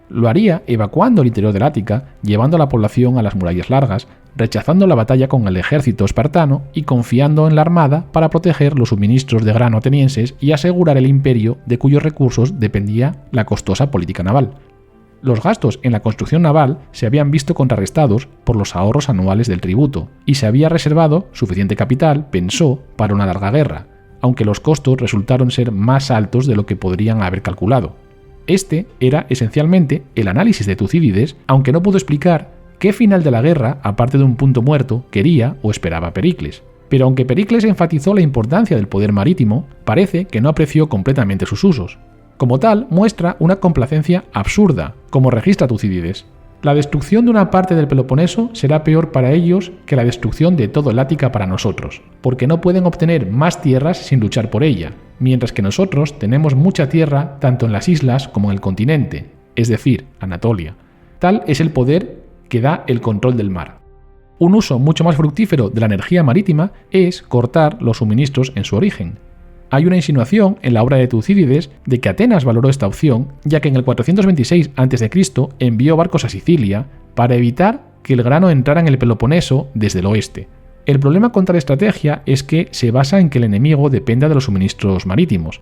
S1: Lo haría evacuando el interior del Ática, llevando a la población a las murallas largas, rechazando la batalla con el ejército espartano y confiando en la armada para proteger los suministros de grano atenienses y asegurar el imperio de cuyos recursos dependía la costosa política naval. Los gastos en la construcción naval se habían visto contrarrestados por los ahorros anuales del tributo, y se había reservado suficiente capital, pensó, para una larga guerra, aunque los costos resultaron ser más altos de lo que podrían haber calculado. Este era esencialmente el análisis de Tucídides, aunque no pudo explicar qué final de la guerra, aparte de un punto muerto, quería o esperaba Pericles. Pero aunque Pericles enfatizó la importancia del poder marítimo, parece que no apreció completamente sus usos. Como tal, muestra una complacencia absurda, como registra Tucídides. La destrucción de una parte del Peloponeso será peor para ellos que la destrucción de todo el Ática para nosotros, porque no pueden obtener más tierras sin luchar por ella, mientras que nosotros tenemos mucha tierra tanto en las islas como en el continente, es decir, Anatolia. Tal es el poder que da el control del mar. Un uso mucho más fructífero de la energía marítima es cortar los suministros en su origen. Hay una insinuación en la obra de Tucídides de que Atenas valoró esta opción, ya que en el 426 a.C. envió barcos a Sicilia para evitar que el grano entrara en el Peloponeso desde el oeste. El problema con tal estrategia es que se basa en que el enemigo dependa de los suministros marítimos.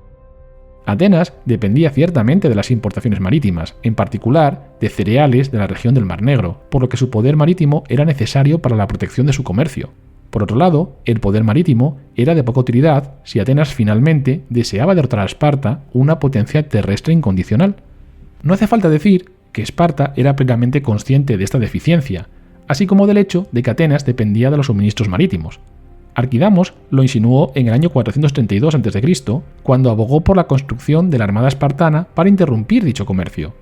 S1: Atenas dependía ciertamente de las importaciones marítimas, en particular de cereales de la región del Mar Negro, por lo que su poder marítimo era necesario para la protección de su comercio. Por otro lado, el poder marítimo era de poca utilidad si Atenas finalmente deseaba derrotar a Esparta, una potencia terrestre incondicional. No hace falta decir que Esparta era plenamente consciente de esta deficiencia, así como del hecho de que Atenas dependía de los suministros marítimos. Arquidamos lo insinuó en el año 432 a.C., cuando abogó por la construcción de la armada espartana para interrumpir dicho comercio.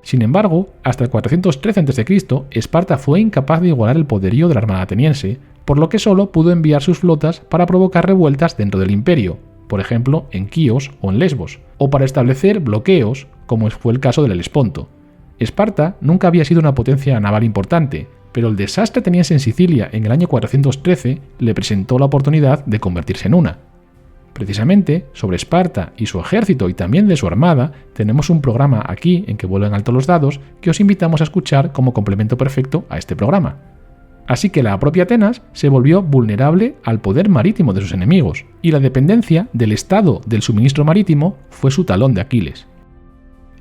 S1: Sin embargo, hasta el 413 a.C., Esparta fue incapaz de igualar el poderío de la armada ateniense, por lo que solo pudo enviar sus flotas para provocar revueltas dentro del imperio, por ejemplo en Quíos o en Lesbos, o para establecer bloqueos, como fue el caso del Helesponto. Esparta nunca había sido una potencia naval importante, pero el desastre ateniense en Sicilia en el año 413 le presentó la oportunidad de convertirse en una. Precisamente, sobre Esparta y su ejército y también de su armada, tenemos un programa aquí en que vuelven alto los dados que os invitamos a escuchar como complemento perfecto a este programa. Así que la propia Atenas se volvió vulnerable al poder marítimo de sus enemigos, y la dependencia del estado del suministro marítimo fue su talón de Aquiles.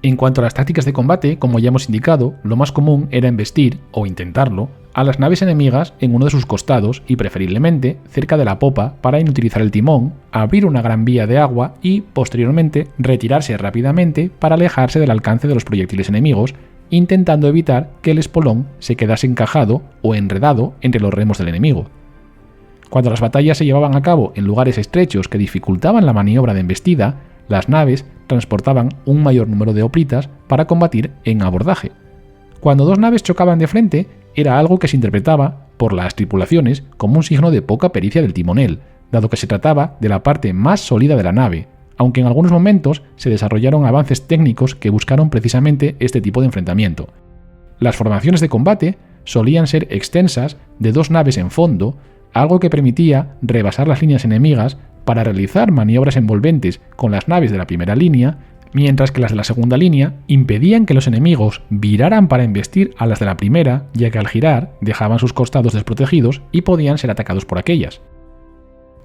S1: En cuanto a las tácticas de combate, como ya hemos indicado, lo más común era embestir, o intentarlo, a las naves enemigas en uno de sus costados y preferiblemente cerca de la popa para inutilizar el timón, abrir una gran vía de agua y, posteriormente, retirarse rápidamente para alejarse del alcance de los proyectiles enemigos, intentando evitar que el espolón se quedase encajado o enredado entre los remos del enemigo. Cuando las batallas se llevaban a cabo en lugares estrechos que dificultaban la maniobra de embestida, las naves transportaban un mayor número de hoplitas para combatir en abordaje. Cuando dos naves chocaban de frente, era algo que se interpretaba por las tripulaciones como un signo de poca pericia del timonel, dado que se trataba de la parte más sólida de la nave, aunque en algunos momentos se desarrollaron avances técnicos que buscaron precisamente este tipo de enfrentamiento. Las formaciones de combate solían ser extensas de dos naves en fondo, algo que permitía rebasar las líneas enemigas para realizar maniobras envolventes con las naves de la primera línea, mientras que las de la segunda línea impedían que los enemigos viraran para embestir a las de la primera, ya que al girar dejaban sus costados desprotegidos y podían ser atacados por aquellas.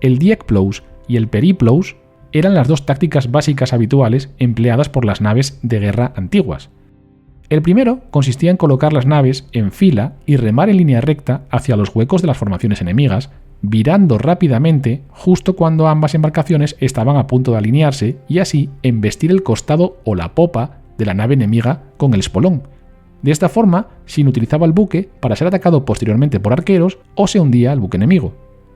S1: El diekplous y el periplous eran las dos tácticas básicas habituales empleadas por las naves de guerra antiguas. El primero consistía en colocar las naves en fila y remar en línea recta hacia los huecos de las formaciones enemigas, virando rápidamente justo cuando ambas embarcaciones estaban a punto de alinearse y así embestir el costado o la popa de la nave enemiga con el espolón. De esta forma, se inutilizaba el buque para ser atacado posteriormente por arqueros o se hundía el buque enemigo.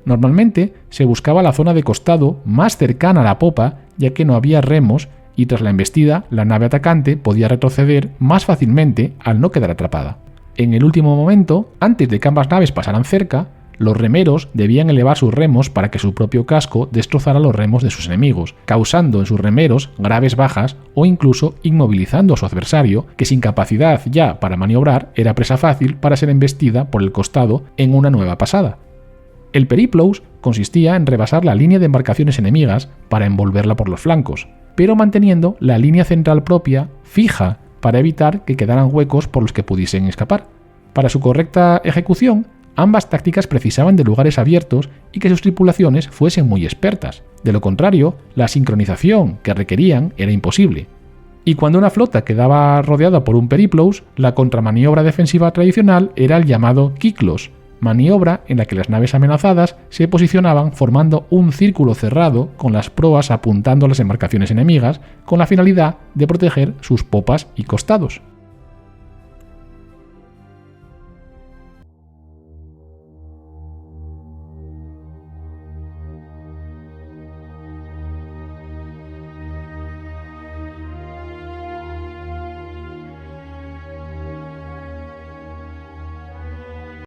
S1: Normalmente se buscaba la zona de costado más cercana a la popa, ya que no había remos y tras la embestida la nave atacante podía retroceder más fácilmente al no quedar atrapada. En el último momento, antes de que ambas naves pasaran cerca, los remeros debían elevar sus remos para que su propio casco destrozara los remos de sus enemigos, causando en sus remeros graves bajas o incluso inmovilizando a su adversario, que sin capacidad ya para maniobrar era presa fácil para ser embestida por el costado en una nueva pasada. El periplous consistía en rebasar la línea de embarcaciones enemigas para envolverla por los flancos, pero manteniendo la línea central propia fija para evitar que quedaran huecos por los que pudiesen escapar. Para su correcta ejecución, ambas tácticas precisaban de lugares abiertos y que sus tripulaciones fuesen muy expertas. De lo contrario, la sincronización que requerían era imposible. Y cuando una flota quedaba rodeada por un periplous, la contramaniobra defensiva tradicional era el llamado kyklos, maniobra en la que las naves amenazadas se posicionaban formando un círculo cerrado con las proas apuntando a las embarcaciones enemigas con la finalidad de proteger sus popas y costados.